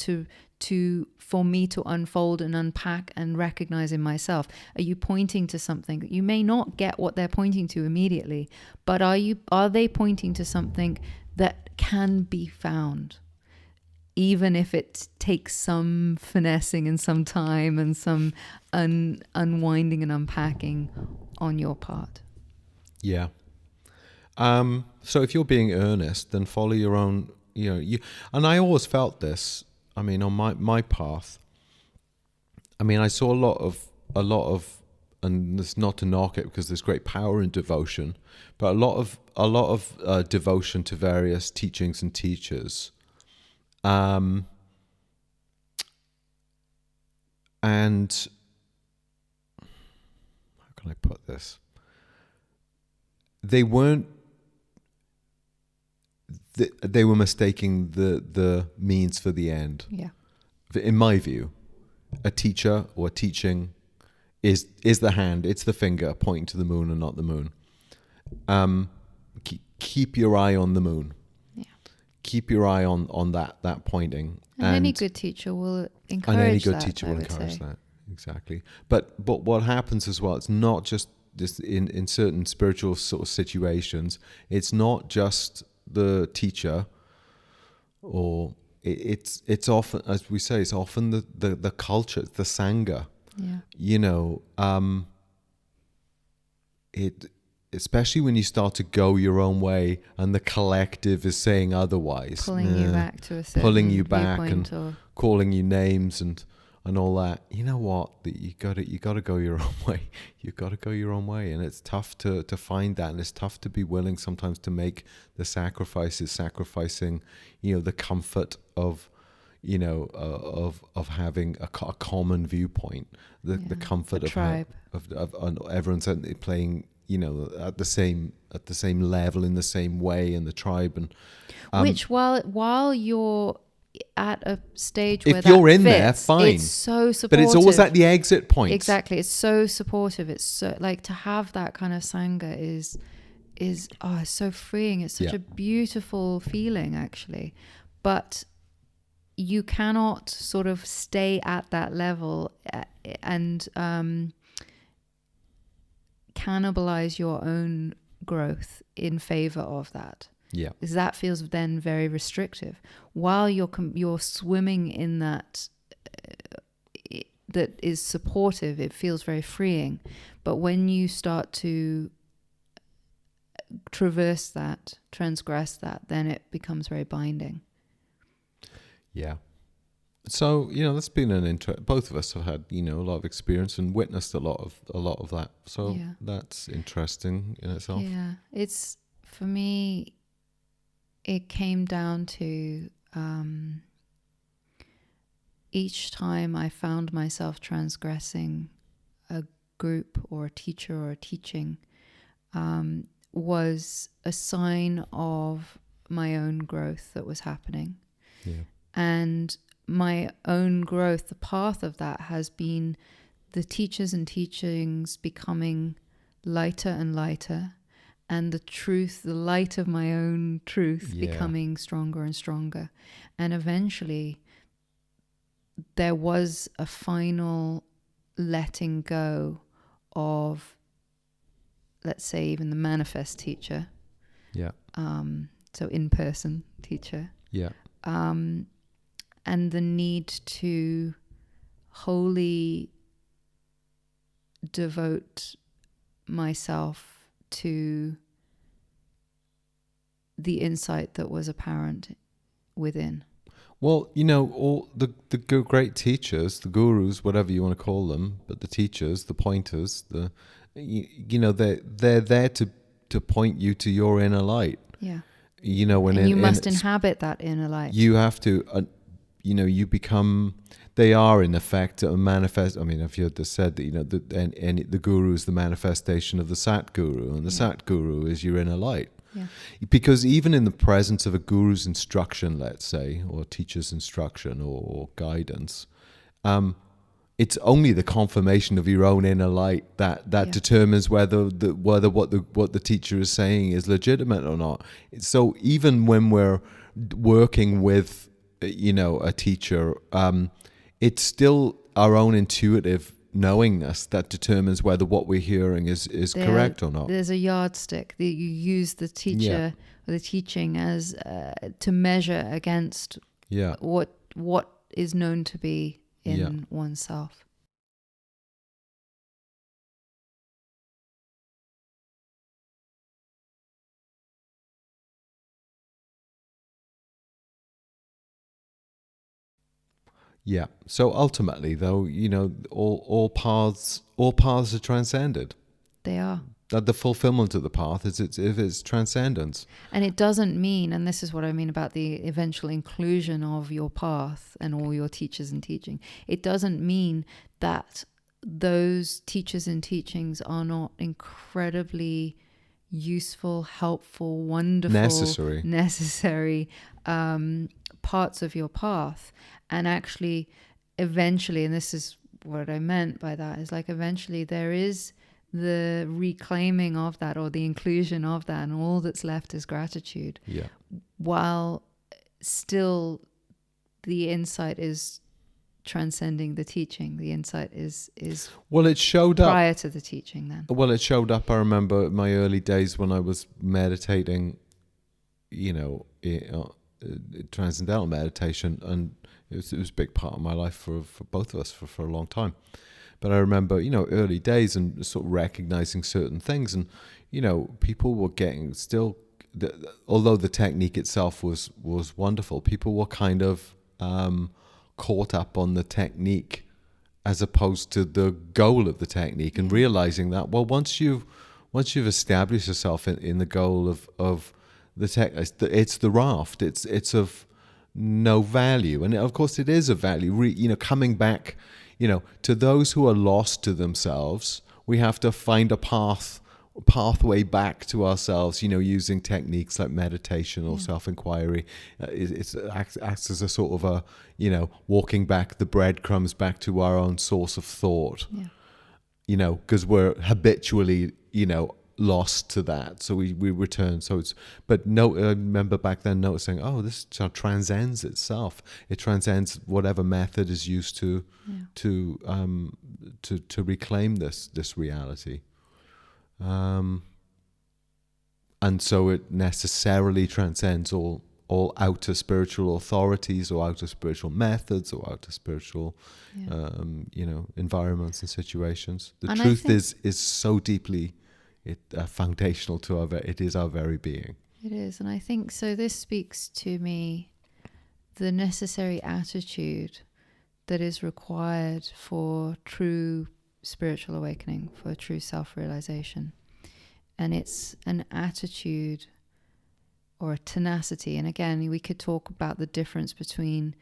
for me to unfold and unpack and recognize in myself? Are you pointing to something that you may not get what they're pointing to immediately, but are they pointing to something that can be found, even if it takes some finessing and some time and some unwinding and unpacking on your part? Yeah. So if you're being earnest, then follow your own, and I always felt this. I mean, on my path, I mean, I saw a lot of, and it's not to knock it because there's great power in devotion, but a lot of devotion to various teachings and teachers. And how can I put this? They weren't. They were mistaking the means for the end. Yeah. In my view, a teacher or a teaching is the hand, it's the finger pointing to the moon and not the moon. Keep your eye on the moon. Yeah. Keep your eye on that pointing. And any good teacher will encourage that. Exactly. But what happens as well, it's not just this in certain spiritual sort of situations, it's not just the teacher, or it's often, as we say, it's often the culture, the sangha. It, especially when you start to go your own way and the collective is saying otherwise, pulling you back to a certain pulling you back and or calling you names and all that. You know what? You got to go your own way. You got to go your own way, and it's tough to find that, and it's tough to be willing sometimes to make the sacrifices, sacrificing, the comfort of, of having a common viewpoint, the comfort of everyone's playing, at the same level, in the same way, in the tribe, and which while you're at a stage if where you're in fits, there, fine. It's so supportive. But it's always at the exit point. Exactly. It's so supportive. It's so, like, to have that kind of sangha is it's so freeing. It's such a beautiful feeling, actually. But you cannot sort of stay at that level and cannibalize your own growth in favor of that. Yeah, because that feels then very restrictive. While you're swimming in that that is supportive, it feels very freeing. But when you start to traverse that, transgress that, then it becomes very binding. Yeah. So that's been an interest. Both of us have had a lot of experience and witnessed a lot of that. So that's interesting in itself. Yeah, it's, for me, it came down to each time I found myself transgressing a group or a teacher or a teaching was a sign of my own growth that was happening. Yeah. And my own growth, the path of that has been the teachers and teachings becoming lighter and lighter, and the truth, the light of my own truth becoming stronger and stronger. And eventually there was a final letting go of let's say even the manifest teacher. Yeah. So in-person teacher. Yeah. And the need to wholly devote myself to the insight that was apparent within. Well, all the great teachers, the gurus, whatever you want to call them, but the teachers, the pointers, they're there to point you to your inner light. Yeah. When and you must inhabit that inner light. You have to, you become. They are in effect a manifest. I mean, if you had just said that, the guru is the manifestation of the Sat Guru, and the Sat Guru is your inner light. Yeah. Because even in the presence of a guru's instruction, let's say, or teacher's instruction or guidance, it's only the confirmation of your own inner light that determines whether what the teacher is saying is legitimate or not. So even when we're working with a teacher, it's still our own intuitive knowingness that determines whether what we're hearing is correct or not. There's a yardstick that you use the teacher or the teaching as to measure against what is known to be in oneself. Yeah. So ultimately, though, all paths are transcended. They are. That the fulfillment of the path is transcendence. And it doesn't mean, and this is what I mean about the eventual inclusion of your path and all your teachers and teaching. It doesn't mean that those teachers and teachings are not incredibly useful, helpful, wonderful, necessary parts of your path. And actually, eventually, and this is what I meant by that, is like eventually there is the reclaiming of that or the inclusion of that, and all that's left is gratitude. Yeah. While still the insight is transcending the teaching. The insight is well, it showed up prior to the teaching then. Well, it showed up. I remember my early days when I was meditating, transcendental meditation, and it was a big part of my life for both of us for a long time. But I remember, early days and sort of recognizing certain things, and people were getting although the technique itself was wonderful, people were kind of caught up on the technique as opposed to the goal of the technique, and realizing that, well, once you've established yourself in the goal of the technique, it's the raft. It's of no value, and of course it is of value. Coming back, to those who are lost to themselves, we have to find a pathway back to ourselves, using techniques like meditation or self-inquiry. It acts as a sort of a, walking back the breadcrumbs back to our own source of thought, because we're habitually, lost to that. So we return. So I remember back then noticing, this transcends itself. It transcends whatever method is used to reclaim this reality. And so it necessarily transcends all outer spiritual authorities or outer spiritual methods or outer spiritual, environments and situations. The truth is so deeply foundational to it is our very being. It is, and I think so. This speaks to me the necessary attitude that is required for true spiritual awakening, for true self-realization. And it's an attitude or a tenacity. And again, we could talk about the difference between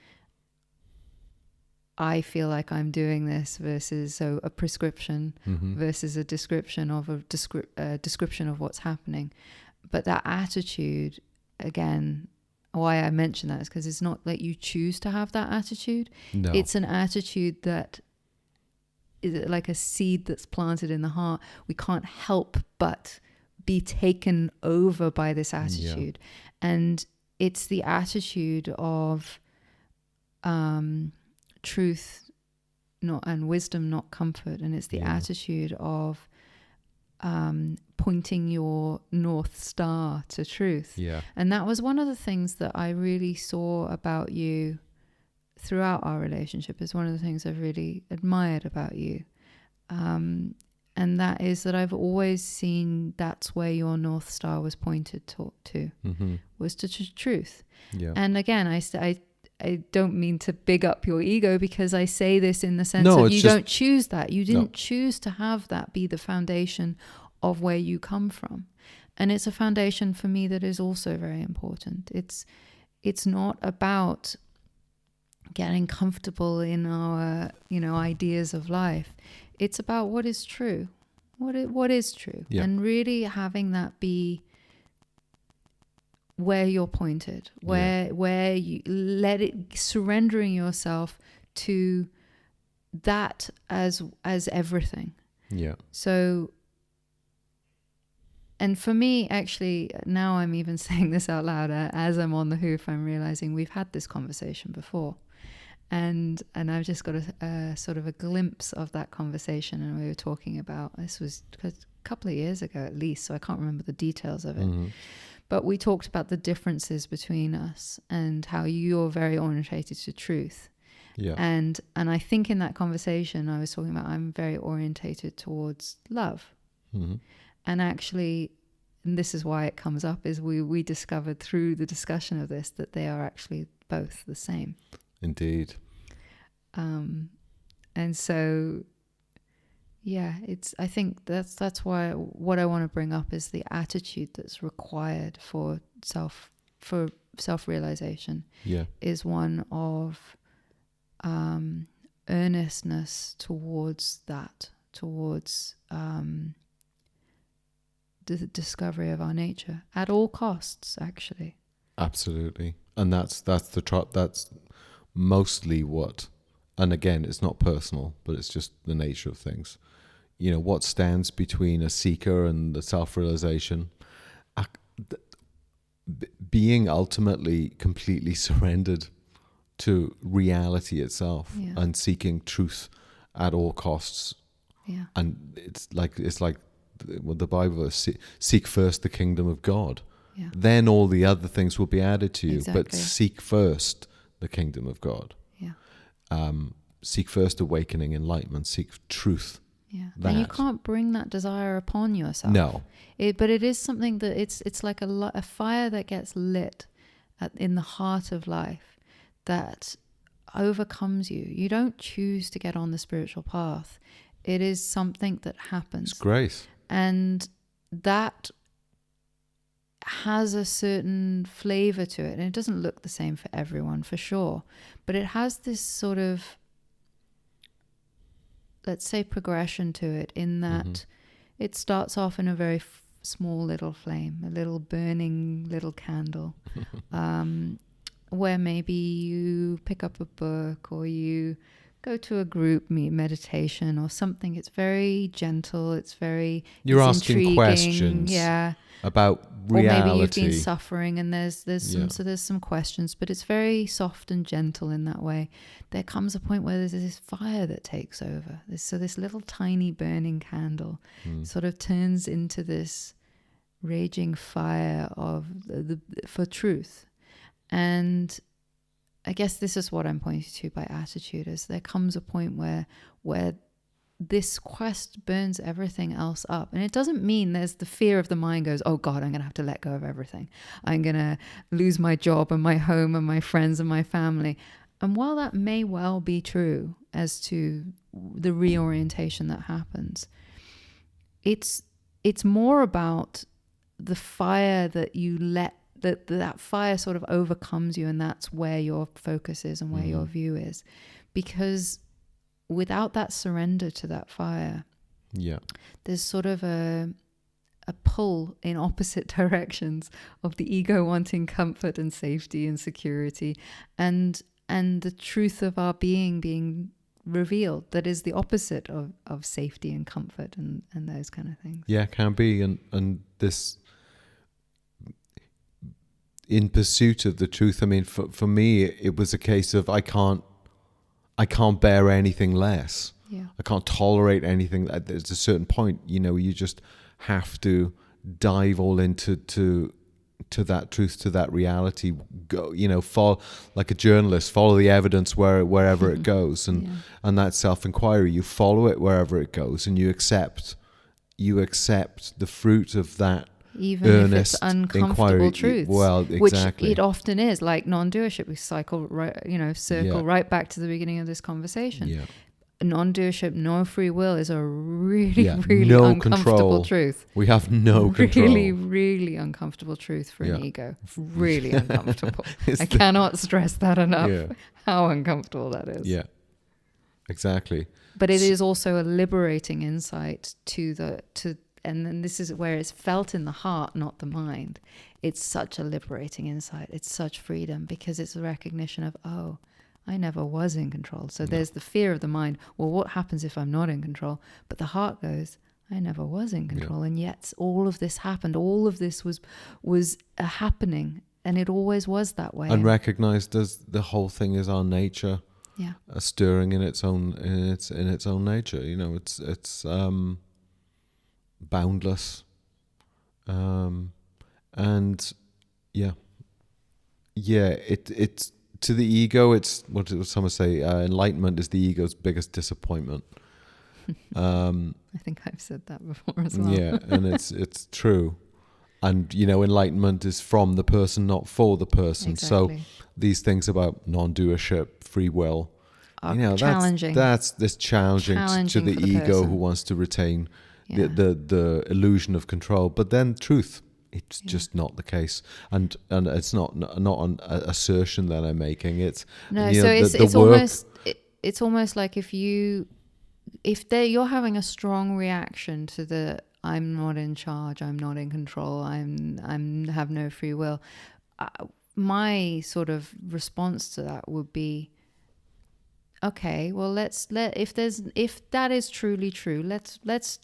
I feel like I'm doing this versus a prescription versus a description of description of what's happening. But that attitude, again, why I mention that is because it's not like you choose to have that attitude. No. It's an attitude that is like a seed that's planted in the heart. We can't help but be taken over by this attitude. And it's the attitude of truth and wisdom, not comfort. And it's the attitude of pointing your North Star to truth. Yeah. And that was one of the things that I really saw about you throughout our relationship, is one of the things I've really admired about you. And that is that I've always seen that's where your North Star was pointed to was to truth. Yeah. And again, I don't mean to big up your ego, because I say this in the sense of you don't choose that. You didn't choose to have that be the foundation of where you come from. And it's a foundation for me that is also very important. It's not about getting comfortable in our, ideas of life. It's about what is true, what is true, and really having that be where you're pointed, where you let it, surrendering yourself to that as everything. Yeah. So, and for me, actually, now I'm even saying this out loud as I'm on the hoof, I'm realizing we've had this conversation before. And I've just got a sort of a glimpse of that conversation, and we were talking about, this was a couple of years ago at least, so I can't remember the details of it. Mm-hmm. But we talked about the differences between us and how you're very orientated to truth. Yeah. And I think in that conversation I was talking about I'm very orientated towards love. Mm-hmm. And actually, and this is why it comes up, is we discovered through the discussion of this that they are actually both the same. Indeed. And so, yeah, I think that's why what I want to bring up is the attitude that's required for self-realization. Yeah. Is one of earnestness towards that, towards the discovery of our nature at all costs, actually. Absolutely. And that's mostly what, and again, it's not personal, but it's just the nature of things. What stands between a seeker and the self-realization, being ultimately completely surrendered to reality itself, and seeking truth at all costs. Yeah. And it's like the Bible verse, seek first the kingdom of God. Yeah. Then all the other things will be added to you. Exactly. But seek first the kingdom of God. Yeah. Seek first awakening, enlightenment, seek truth. Yeah. And you can't bring that desire upon yourself. No. But it is something that it's like a fire that gets lit in the heart of life that overcomes you. You don't choose to get on the spiritual path. It is something that happens. It's grace. And that has a certain flavor to it. And it doesn't look the same for everyone, for sure. But it has this sort of, let's say, progression to it, in that it starts off in a very small little flame, a little burning little candle, where maybe you pick up a book or you go to a group meditation or something. It's very gentle. You're asking intriguing. Questions. Yeah. About reality. Or maybe you've been suffering and there's some questions, but it's very soft and gentle in that way. There comes a point where there's this fire that takes over. This little tiny burning candle sort of turns into this raging fire of for truth. And I guess this is what I'm pointing to by attitude, is there comes a point where this quest burns everything else up. And it doesn't mean there's the fear of the mind goes, oh God, I'm going to have to let go of everything. I'm going to lose my job and my home and my friends and my family. And while that may well be true as to the reorientation that happens, it's more about the fire that you let, that fire sort of overcomes you, and that's where your focus is and where your view is. Because without that surrender to that fire, there's sort of a pull in opposite directions of the ego wanting comfort and safety and security, and the truth of our being revealed that is the opposite of safety and comfort and those kind of things. Yeah, can be. And this, in pursuit of the truth, I mean, for me, it was a case of I can't bear anything less. Yeah. I can't tolerate anything. There's a certain point, you just have to dive all into to that truth, to that reality. Go, follow, like a journalist, follow the evidence wherever it goes, and that self-inquiry, you follow it wherever it goes, and you accept the fruit of that. Even earnest if it's uncomfortable inquiry. truths, Well, exactly. Which it often is, like non-doership. We circle right back to the beginning of this conversation. Yeah. Non-doership, no free will is a really no uncomfortable control. truth. We have no control. Really uncomfortable truth for an ego. Really uncomfortable. I cannot stress that enough. How uncomfortable that is. Yeah, exactly. But it is also a liberating insight and then this is where it's felt in the heart, not the mind. It's such a liberating insight. It's such freedom, because it's a recognition of, oh, I never was in control. So there's the fear of the mind. Well, what happens if I'm not in control? But the heart goes, I never was in control. And yet all of this happened. All of this was happening. And it always was that way. And recognized as the whole thing is our nature. Yeah. Stirring in its own nature. It's boundless, and it's to the ego. It's what someone say. Enlightenment is the ego's biggest disappointment. I think I've said that before as well. Yeah, and it's true. And enlightenment is from the person, not for the person. Exactly. So these things about non-doership, free will, challenging. That's this challenging to the ego who wants to retain the illusion of control. But then truth, it's just not the case, and it's not an assertion that I'm making. It's it's almost like if you're having a strong reaction to the I'm not in charge, I'm not in control, I'm have no free will. My sort of response to that would be, okay, well, if that is truly true, let's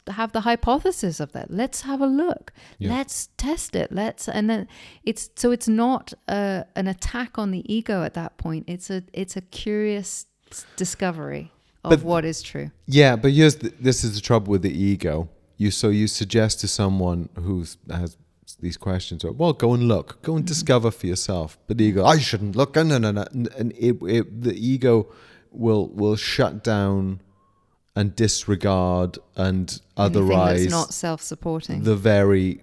have the hypothesis of that. Let's have a look. Yeah. Let's test it. And then it's not an attack on the ego at that point. It's a curious discovery of what is true. Yeah, but this is the trouble with the ego. You suggest to someone who has these questions, well, go and look, go and discover for yourself. But the ego, I shouldn't look. No. And the ego will shut down and disregard and otherize. That's not self-supporting. The very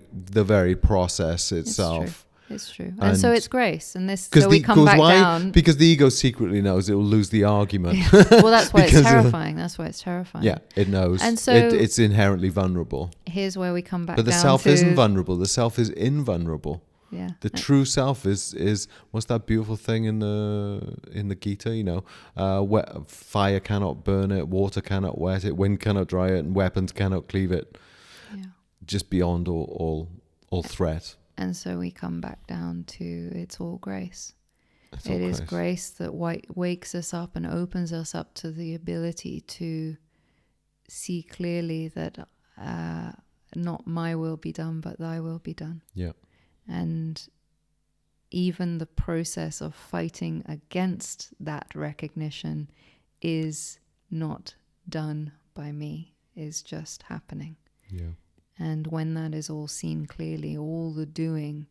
process itself. It's true. And so it's grace. And we come back down. Because the ego secretly knows it will lose the argument. Well, that's why it's terrifying. That's why it's terrifying. Yeah, it knows. And so it's inherently vulnerable. Here's where we come back down. But the self isn't vulnerable. The self is invulnerable. Yeah. The true self is what's that beautiful thing in the Gita? Fire cannot burn it, water cannot wet it, wind cannot dry it, and weapons cannot cleave it. Yeah. Just beyond all threat. And so we come back down to it's all grace. It is grace that wakes us up and opens us up to the ability to see clearly that not my will be done, but thy will be done. Yeah. And even the process of fighting against that recognition is not done by me, is just happening. Yeah. And when that is all seen clearly, all the doing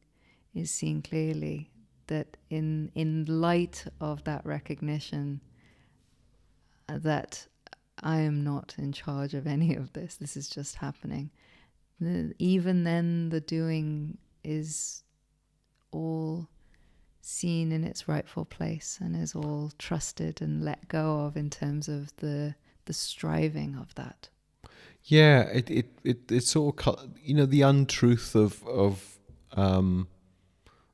is seen clearly, that in light of that recognition that I am not in charge of any of this, this is just happening. Even then the doing is all seen in its rightful place and is all trusted and let go of in terms of the striving of that. Yeah, it's sort of, the untruth of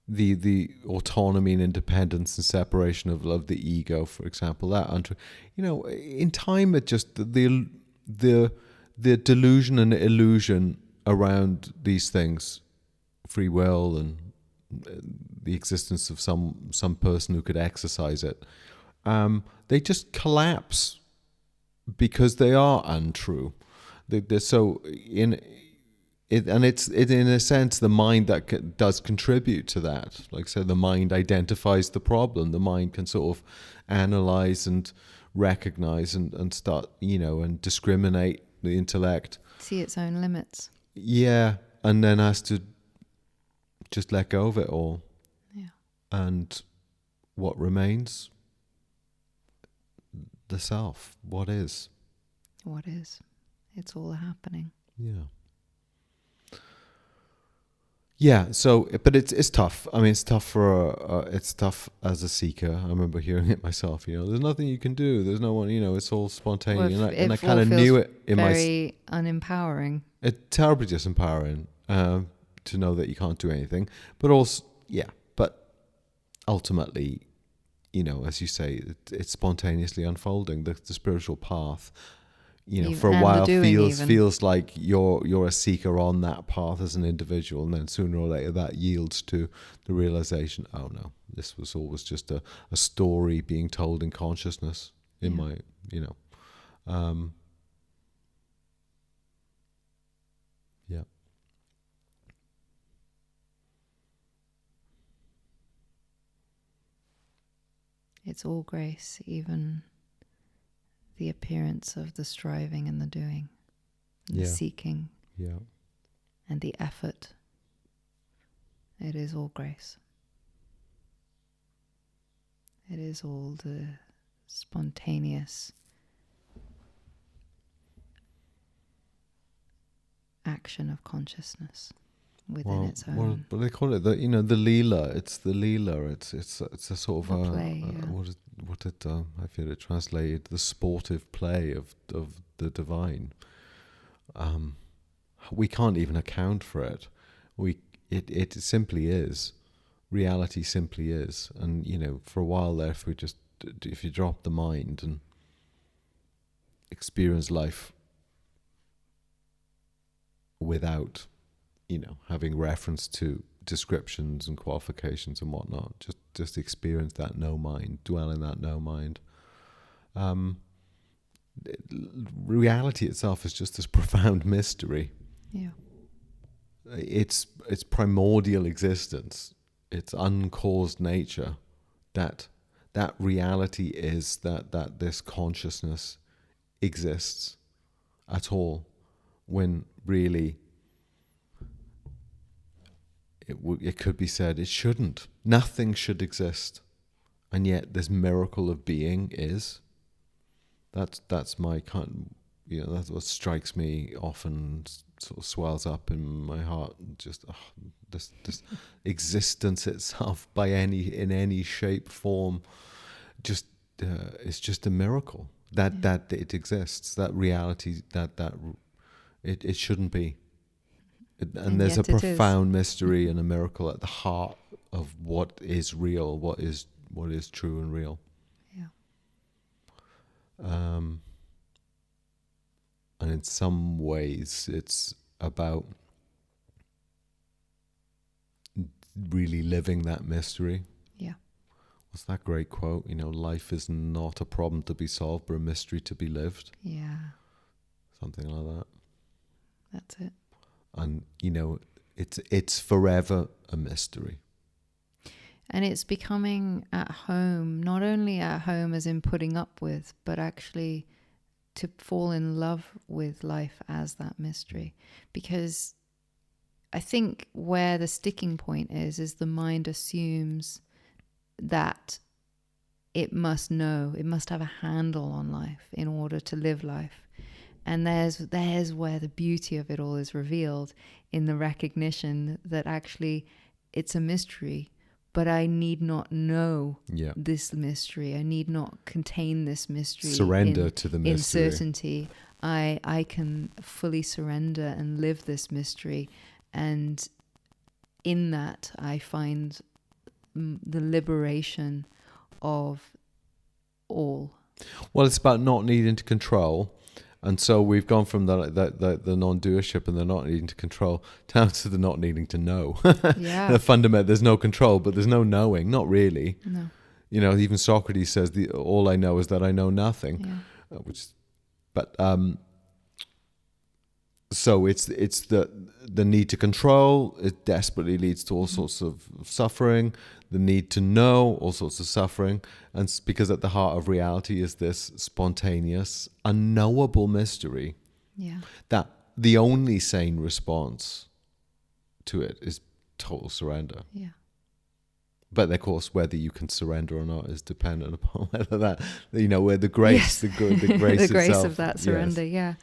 the autonomy and independence and separation of the ego, for example. That untruth, in time, it just the delusion and illusion around these things, free will and the existence of some person who could exercise it, they just collapse because they are untrue. They're so in it, and it's in a sense the mind that does contribute to that. Like I said, the mind identifies the problem. The mind can sort of analyze and recognize and start, and discriminate. The intellect see its own limits. Yeah, and then has to just let go of it all. Yeah. And what remains? The self. What is? What is? It's all happening. Yeah. Yeah. So, but it's tough. I mean, it's tough it's tough as a seeker. I remember hearing it myself. There's nothing you can do. There's no one. It's all spontaneous. Well, And I kind of knew it in very unempowering. It's terribly disempowering to know that you can't do anything. But also, yeah. But ultimately, as you say, it's spontaneously unfolding. The spiritual path. For a while feels like you're a seeker on that path as an individual, and then sooner or later that yields to the realization, oh no, this was always just a story being told in consciousness in my, yeah. It's all grace, even the appearance of the striving and the doing, and the seeking, and the effort. It is all grace. It is all the spontaneous action of consciousness within its own. But they call it the Leela. It's the Leela. It's a sort of play. I feel it translated the sportive play of the divine. We can't even account for it. It simply is. Reality simply is. And for a while there, if you drop the mind and experience life without having reference to descriptions and qualifications and whatnot, just experience that no mind, dwell in that no mind. Reality itself is just this profound mystery. Yeah. It's primordial existence, its uncaused nature, that reality is that this consciousness exists at all, when really it could be said it shouldn't. Nothing should exist, and yet this miracle of being is. That's my kind. That's what strikes me often. Sort of swells up in my heart. Just this existence itself, in any shape, form, it's just a miracle that it exists. That reality that it shouldn't be. And there's a profound mystery and a miracle at the heart of what is real, what is true and real. Yeah. And in some ways, it's about really living that mystery. Yeah. What's that great quote? Life is not a problem to be solved, but a mystery to be lived. Yeah. Something like that. That's it. And it's forever a mystery. And it's becoming at home, not only at home as in putting up with, but actually to fall in love with life as that mystery. Because I think where the sticking point is the mind assumes that it must know, it must have a handle on life in order to live life. And there's where the beauty of it all is revealed, in the recognition that actually it's a mystery, but I need not know this mystery. I need not contain this mystery. Surrender to the mystery. In certainty. I can fully surrender and live this mystery. And in that, I find the liberation of all. Well, it's about not needing to control. And so we've gone from the non-doership and the not needing to control down to the not needing to know. Yeah. The fundament, there's no control, but there's no knowing. Not really. No. Even Socrates says, all I know is that I know nothing. Yeah. So it's the need to control. It desperately leads to all sorts of suffering. The need to know, all sorts of suffering. And because at the heart of reality is this spontaneous, unknowable mystery. Yeah. That the only sane response to it is total surrender. Yeah. But of course, whether you can surrender or not is dependent upon whether that, where the grace, the grace the grace itself, of that surrender. yes. Yeah,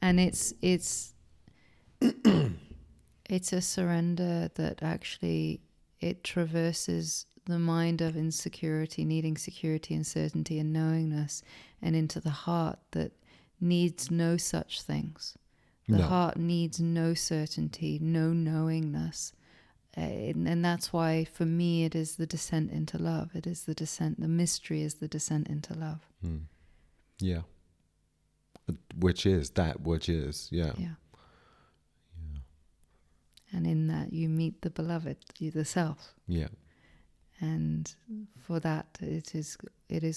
and it's it's a surrender that actually it traverses the mind of insecurity, needing security and certainty and knowingness, and into the heart that needs no such things. The heart needs no certainty, no knowingness. And that's why, for me, it is the descent into love. It is the mystery is the descent into love. Yeah. Which is, yeah. Yeah. And in that you meet the beloved, the self. Yeah. And for that, it is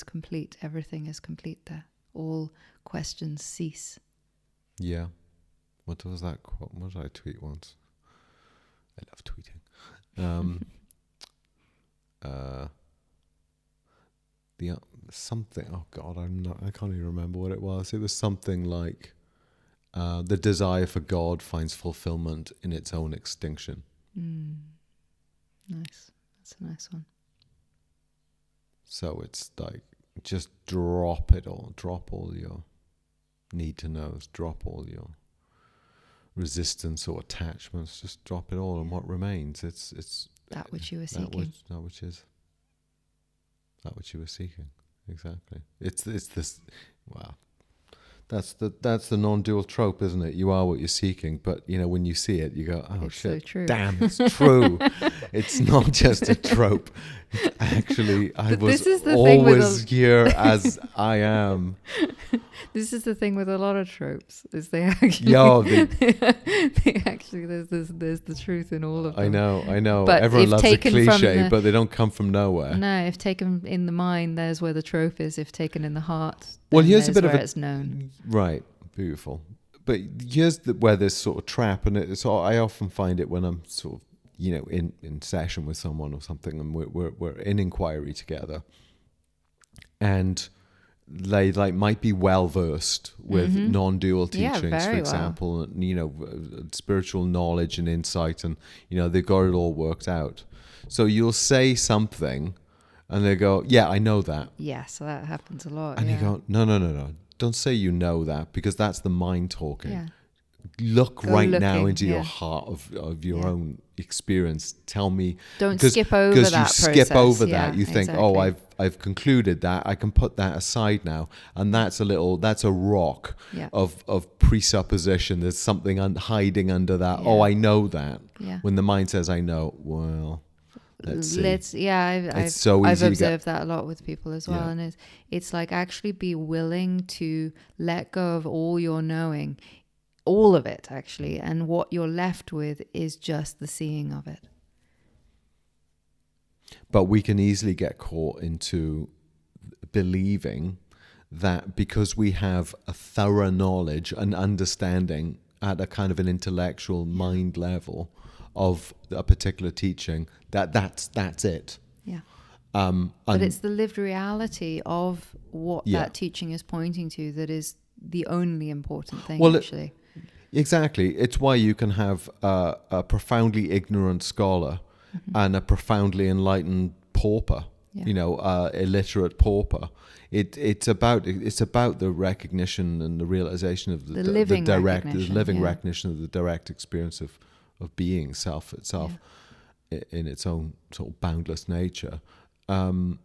complete. Everything is complete there. All questions cease. Yeah. What was that quote? What did I tweet once? I love tweeting. Something. Oh God, I can't even remember what it was. It was something like, the desire for God finds fulfillment in its own extinction. Nice. That's a nice one. So it's like, just drop it all. Drop all your need to knows. Drop all your resistance or attachments. Just drop it all, and what remains? It's that which you were seeking. That which you were seeking. Exactly. It's this. Wow. That's the non-dual trope, isn't it? You are what you're seeking, but when you see it, you go, "Oh it's shit! So true. Damn, it's true." It's not just a trope. Actually, I was always here as I am. This is the thing with a lot of tropes, is they actually, they actually there's the truth in all of them. I know. But everyone loves a cliche, but they don't come from nowhere. No, if taken in the mind, there's where the trope is. If taken in the heart, well, here's a bit of it's known. Right, beautiful. But here's where there's sort of trap, and I often find it when I'm sort of in session with someone or something, and we're in inquiry together, and they might be well versed with non-dual teachings, for example, and spiritual knowledge and insight, and they've got it all worked out. So you'll say something, and they go, "Yeah, I know that." Yeah, so that happens a lot. And you go, "No, don't say you know that, because that's the mind talking." Yeah. Look now into your heart of your own experience. Tell me. Don't skip over that process. Because you skip over that. You think, exactly. "Oh, I've concluded that. I can put that aside now." And that's a rock of presupposition. There's something hiding under that. Yeah. Oh, I know that. Yeah. When the mind says, "I know," well, let's see. I've observed that a lot with people as well. Yeah. And it's like, actually be willing to let go of all your knowing. All of it, actually, and what you're left with is just the seeing of it. But we can easily get caught into believing that because we have a thorough knowledge and understanding at a kind of an intellectual mind level of a particular teaching, that's it. Yeah. But it's the lived reality of what that teaching is pointing to that is the only important thing, actually. Exactly. It's why you can have a profoundly ignorant scholar and a profoundly enlightened pauper, illiterate pauper. It's about the recognition and the realization of the living recognition of the direct experience of being self itself in its own sort of boundless nature. And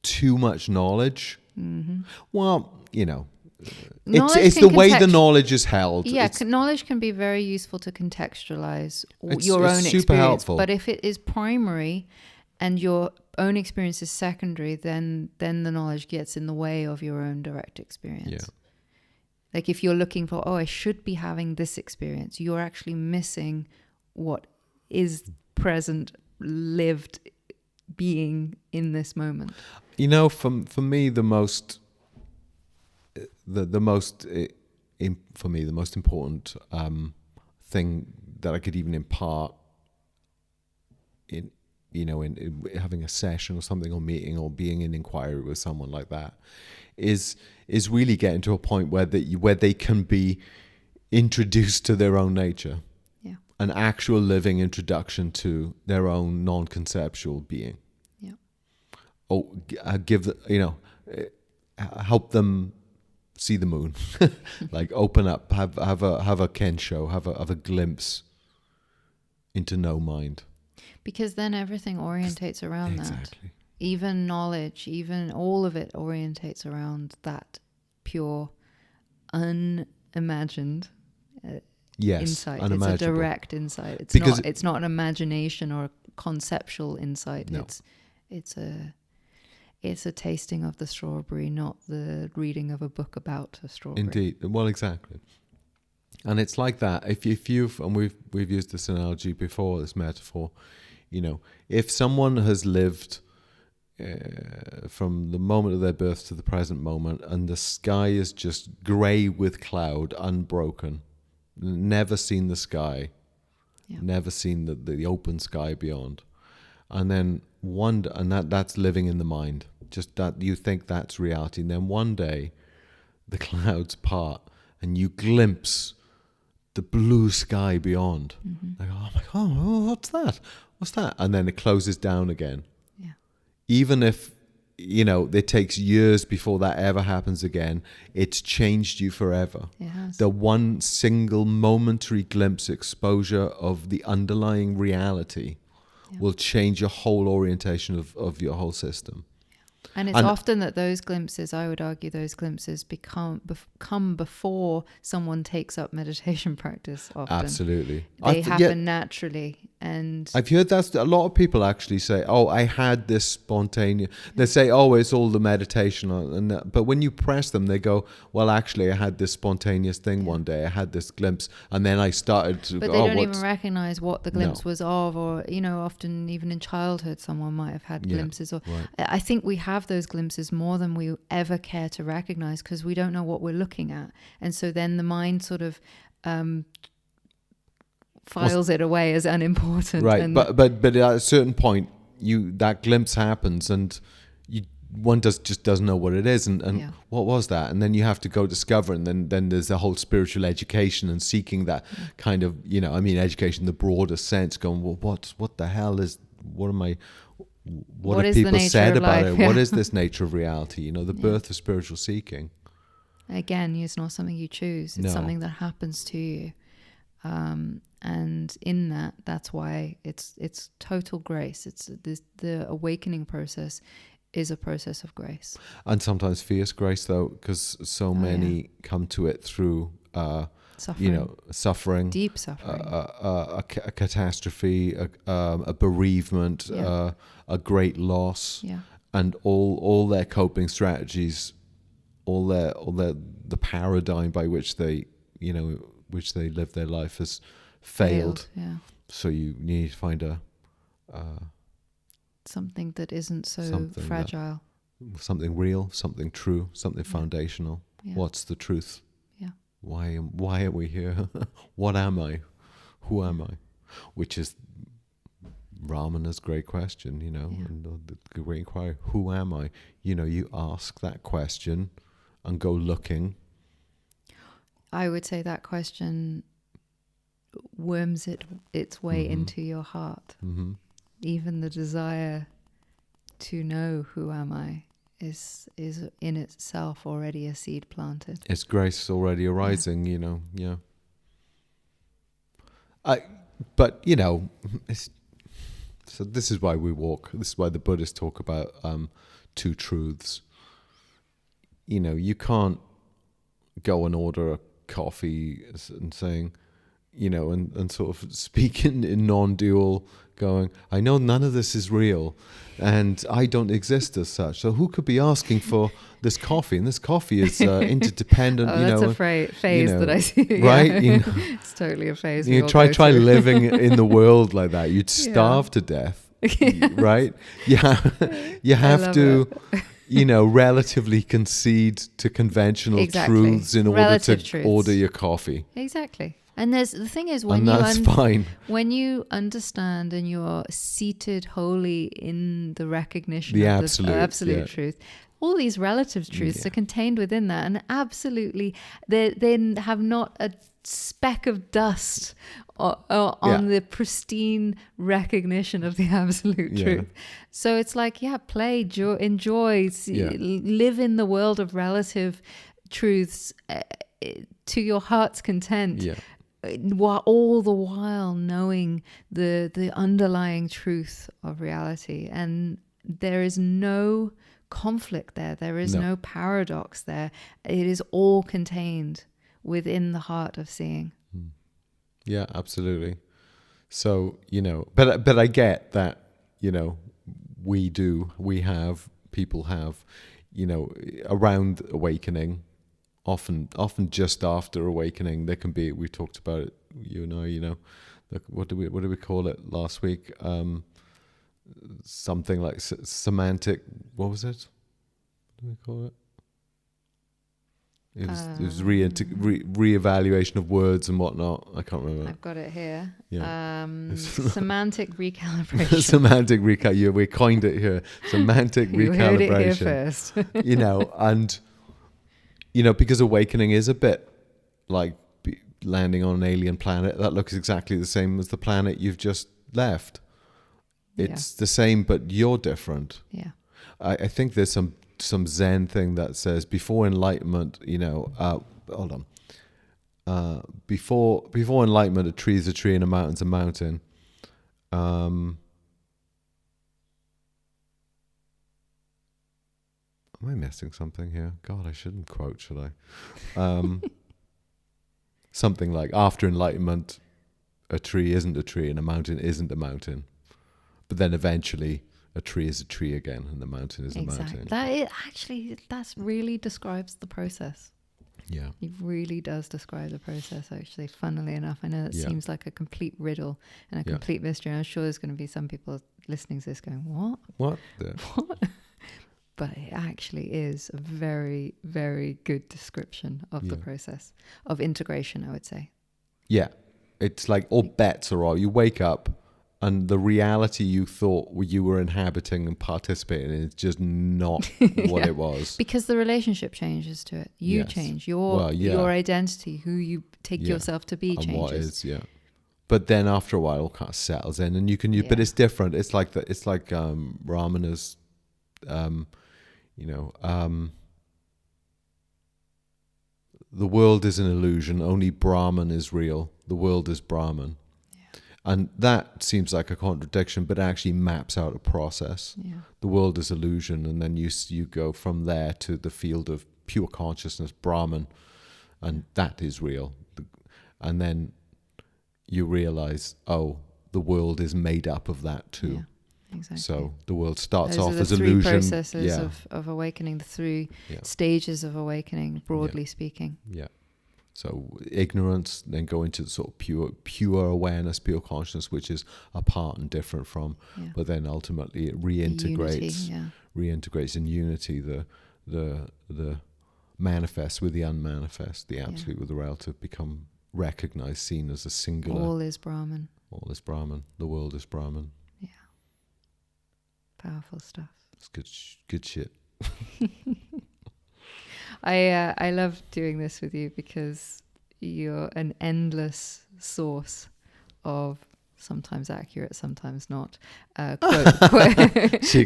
too much knowledge. Well, it's the way the knowledge is held. Yeah, knowledge can be very useful to contextualize your own super experience. Helpful. But if it is primary and your own experience is secondary, then the knowledge gets in the way of your own direct experience. Yeah. Like if you're looking for, I should be having this experience, you're actually missing what is present, lived being in this moment. For me, the most important thing that I could even impart in having a session or something, or meeting, or being in inquiry with someone like that, is really getting to a point where they can be introduced to their own nature. Yeah. An actual living introduction to their own non-conceptual being. Yeah. Or help them see the moon, like open up, have a kensho, have a glimpse into no mind. Because then everything orientates around exactly. that. Even knowledge, even all of it orientates around that pure, unimagined insight. It's a direct insight. It's not an imagination or a conceptual insight. No. It's a tasting of the strawberry, not the reading of a book about a strawberry. Indeed. Well, exactly. And it's like that. If you've, and we've used this analogy before, this metaphor, if someone has lived from the moment of their birth to the present moment, and the sky is just grey with cloud, unbroken, never seen the sky, never seen the open sky beyond, and then that's living in the mind, just that you think that's reality, and then one day the clouds part and you glimpse the blue sky beyond. Mm-hmm. Like, oh my God, what's that? And then it closes down again. Yeah. Even if, it takes years before that ever happens again, it's changed you forever. It has. The one single momentary glimpse, exposure of the underlying reality will change your whole orientation of your whole system. And it's often that those glimpses, I would argue, come before someone takes up meditation practice often. Absolutely. They happen naturally. And I've heard that a lot of people actually say, oh, I had this spontaneous... They say, oh, it's all the meditation. But when you press them, they go, well, actually, I had this spontaneous thing one day. I had this glimpse. And then I started to... But they don't even recognize what the glimpse was of. Or, often even in childhood, someone might have had glimpses. Or I think we have those glimpses more than we ever care to recognize, because we don't know what we're looking at. And so then the mind sort of... files it away as unimportant, right? But at a certain point, that glimpse happens, and one just doesn't know what it is, and what was that? And then you have to go discover, and then there's the whole spiritual education and seeking that kind of education in the broader sense. Going, well, what the hell is? What have people said about it? What is this nature of reality? The birth of spiritual seeking. Again, it's not something you choose. It's something that happens to you. And in that's why it's total grace. It's the awakening process is a process of grace. And sometimes fierce grace, though, because so many come to it through suffering, deep suffering, a catastrophe, a bereavement, a great loss, and all their coping strategies, all the paradigm by which they live their life has failed. So you need to find something that isn't so fragile, something real, something true, something foundational. What's the truth? Why are we here? What am I? Who am I? Which is Ramana's great question, and the great inquiry. Who am I? You ask that question and go looking. I would say that question worms its way into your heart. Mm-hmm. Even the desire to know who am I is in itself already a seed planted. It's grace already arising, so this is why we walk. This is why the Buddhists talk about two truths. You can't go and order a coffee and saying, and sort of speaking in non-dual, going, I know none of this is real and I don't exist as such. So who could be asking for this coffee? And this coffee is interdependent. That's a phase that I see. Right? It's totally a phase. You try living in the world like that. You'd starve to death. Right? Yeah. You have to... relatively concede to conventional truths in order to order your coffee. Exactly. And the thing is, fine. When you understand and you're seated wholly in the recognition The of absolute truth, all these relative truths are contained within that, and absolutely, they have not a speck of dust on the pristine recognition of the absolute truth. So it's like, play, enjoy, live in the world of relative truths to your heart's content. While all the while knowing the underlying truth of reality. And there is no conflict there. There is no paradox there. It is all contained within the heart of seeing. Yeah, absolutely. So, but I get that, people have, around awakening, often just after awakening, there can be, we talked about it, you and I, what did we call it last week? Something like semantic, what was it? What did we call it? It was re-evaluation of words and whatnot. I can't remember. I've got it here. Yeah. Semantic recalibration. Semantic recalibration. We coined it here. Semantic recalibration. You heard it here first. And because awakening is a bit like landing on an alien planet that looks exactly the same as the planet you've just left. It's the same, but you're different. Yeah. I think there's some Zen thing that says before enlightenment, hold on. Before enlightenment, a tree is a tree and a mountain's a mountain. Am I missing something here? God, I shouldn't quote, should I? Something like, after enlightenment, a tree isn't a tree and a mountain isn't a mountain. But then eventually, a tree is a tree again and the mountain is a mountain. That really describes the process. Yeah. It really does describe the process, actually, funnily enough. I know it seems like a complete riddle and a complete mystery. I'm sure there's going to be some people listening to this going, what? What? What? But it actually is a very, very good description of the process of integration, I would say. Yeah. It's like all bets are off. You wake up and the reality you thought you were inhabiting and participating in is just not what it was. Because the relationship changes to it. You change. Your identity, who you take yourself to be, changes. And what is, But then after a while, it all kind of settles in, and you can. But it's different. It's like Ramana's, the world is an illusion. Only Brahman is real. The world is Brahman. And that seems like a contradiction, but actually maps out a process. Yeah. The world is illusion, and then you go from there to the field of pure consciousness, Brahman, and that is real. And then you realize, the world is made up of that too. Yeah, exactly. So the world starts Those off are the as three illusion. Processes of awakening, the three stages of awakening, broadly speaking. Yeah. So ignorance, then go into sort of pure awareness, pure consciousness, which is apart and different from, but then ultimately it reintegrates in unity the manifest with the unmanifest, the absolute with the relative, become recognized, seen as a singular. All is Brahman. All is Brahman. The world is Brahman. Yeah. Powerful stuff. It's good shit. I love doing this with you because you're an endless source of sometimes accurate, sometimes not,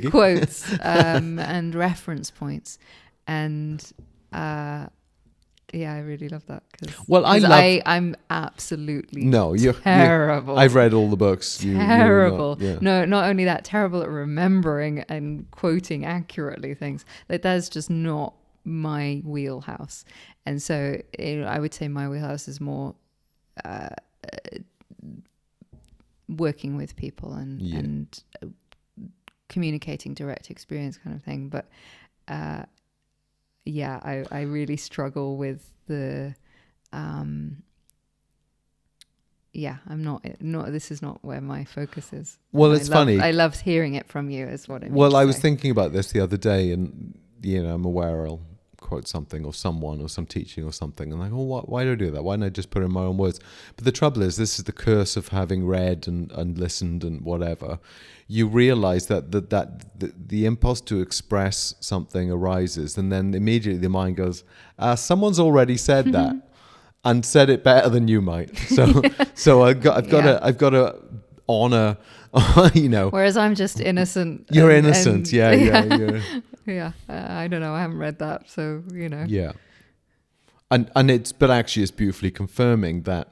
quotes and reference points. And I really love that. I'm absolutely terrible. I've read all the books. Terrible. No, not only that, terrible at remembering and quoting accurately things. Like that's just not my wheelhouse. And so I would say my wheelhouse is more working with people and communicating direct experience kind of thing. But I really struggle with the I'm not this is not where my focus is. Well, it's funny. I loved hearing it from you is what I mean. Well, I was thinking about this the other day, and I'm aware I'll quote something or someone or some teaching or something, and like, oh, why do I do that? Why don't I just put in my own words? But the trouble is, this is the curse of having read and listened and whatever. You realize that the impulse to express something arises, and then immediately the mind goes, someone's already said that and said it better than you might. So I've got to honor, you know. Whereas I'm just innocent. You're innocent. Yeah. Yeah. I don't know. I haven't read that, so you know. Yeah. And but actually it's beautifully confirming that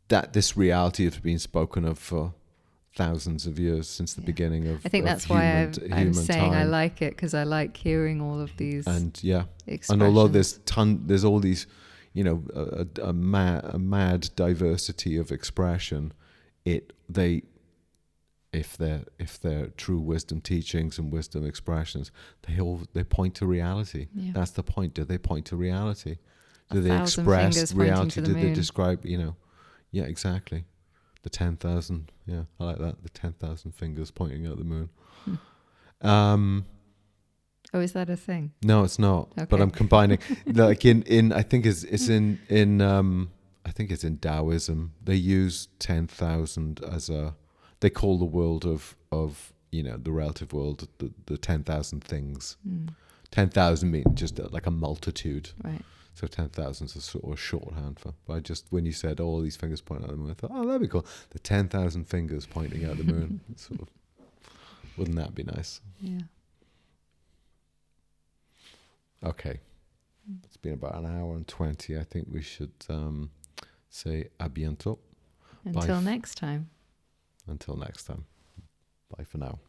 that this reality has been spoken of for thousands of years, since the beginning of I think that's why I'm saying time. I like it, because I like hearing all of these expressions. And although there's all these, you know, a mad diversity of expression, if they're true wisdom teachings and wisdom expressions, they point to reality. Yeah. That's the point. Do they point to reality? Do they express reality? Do they describe, you know? Yeah, exactly. The 10,000. Yeah, I like that. The 10,000 fingers pointing at the moon. Oh, is that a thing? No, it's not. Okay. But I'm combining, like in I think it's in I think it's in Taoism. They use 10,000 as they call the world of you know, the relative world, the 10,000 things. 10,000 means just like a multitude. Right. So 10,000 is a sort of shorthand for. But I just, when you said, all these fingers pointing at the moon, I thought, oh, that'd be cool. The 10,000 fingers pointing at the moon. Sort of, wouldn't that be nice? Yeah. Okay. It's been about an hour and 20. I think we should say à bientôt. Until next time. Until next time. Bye for now.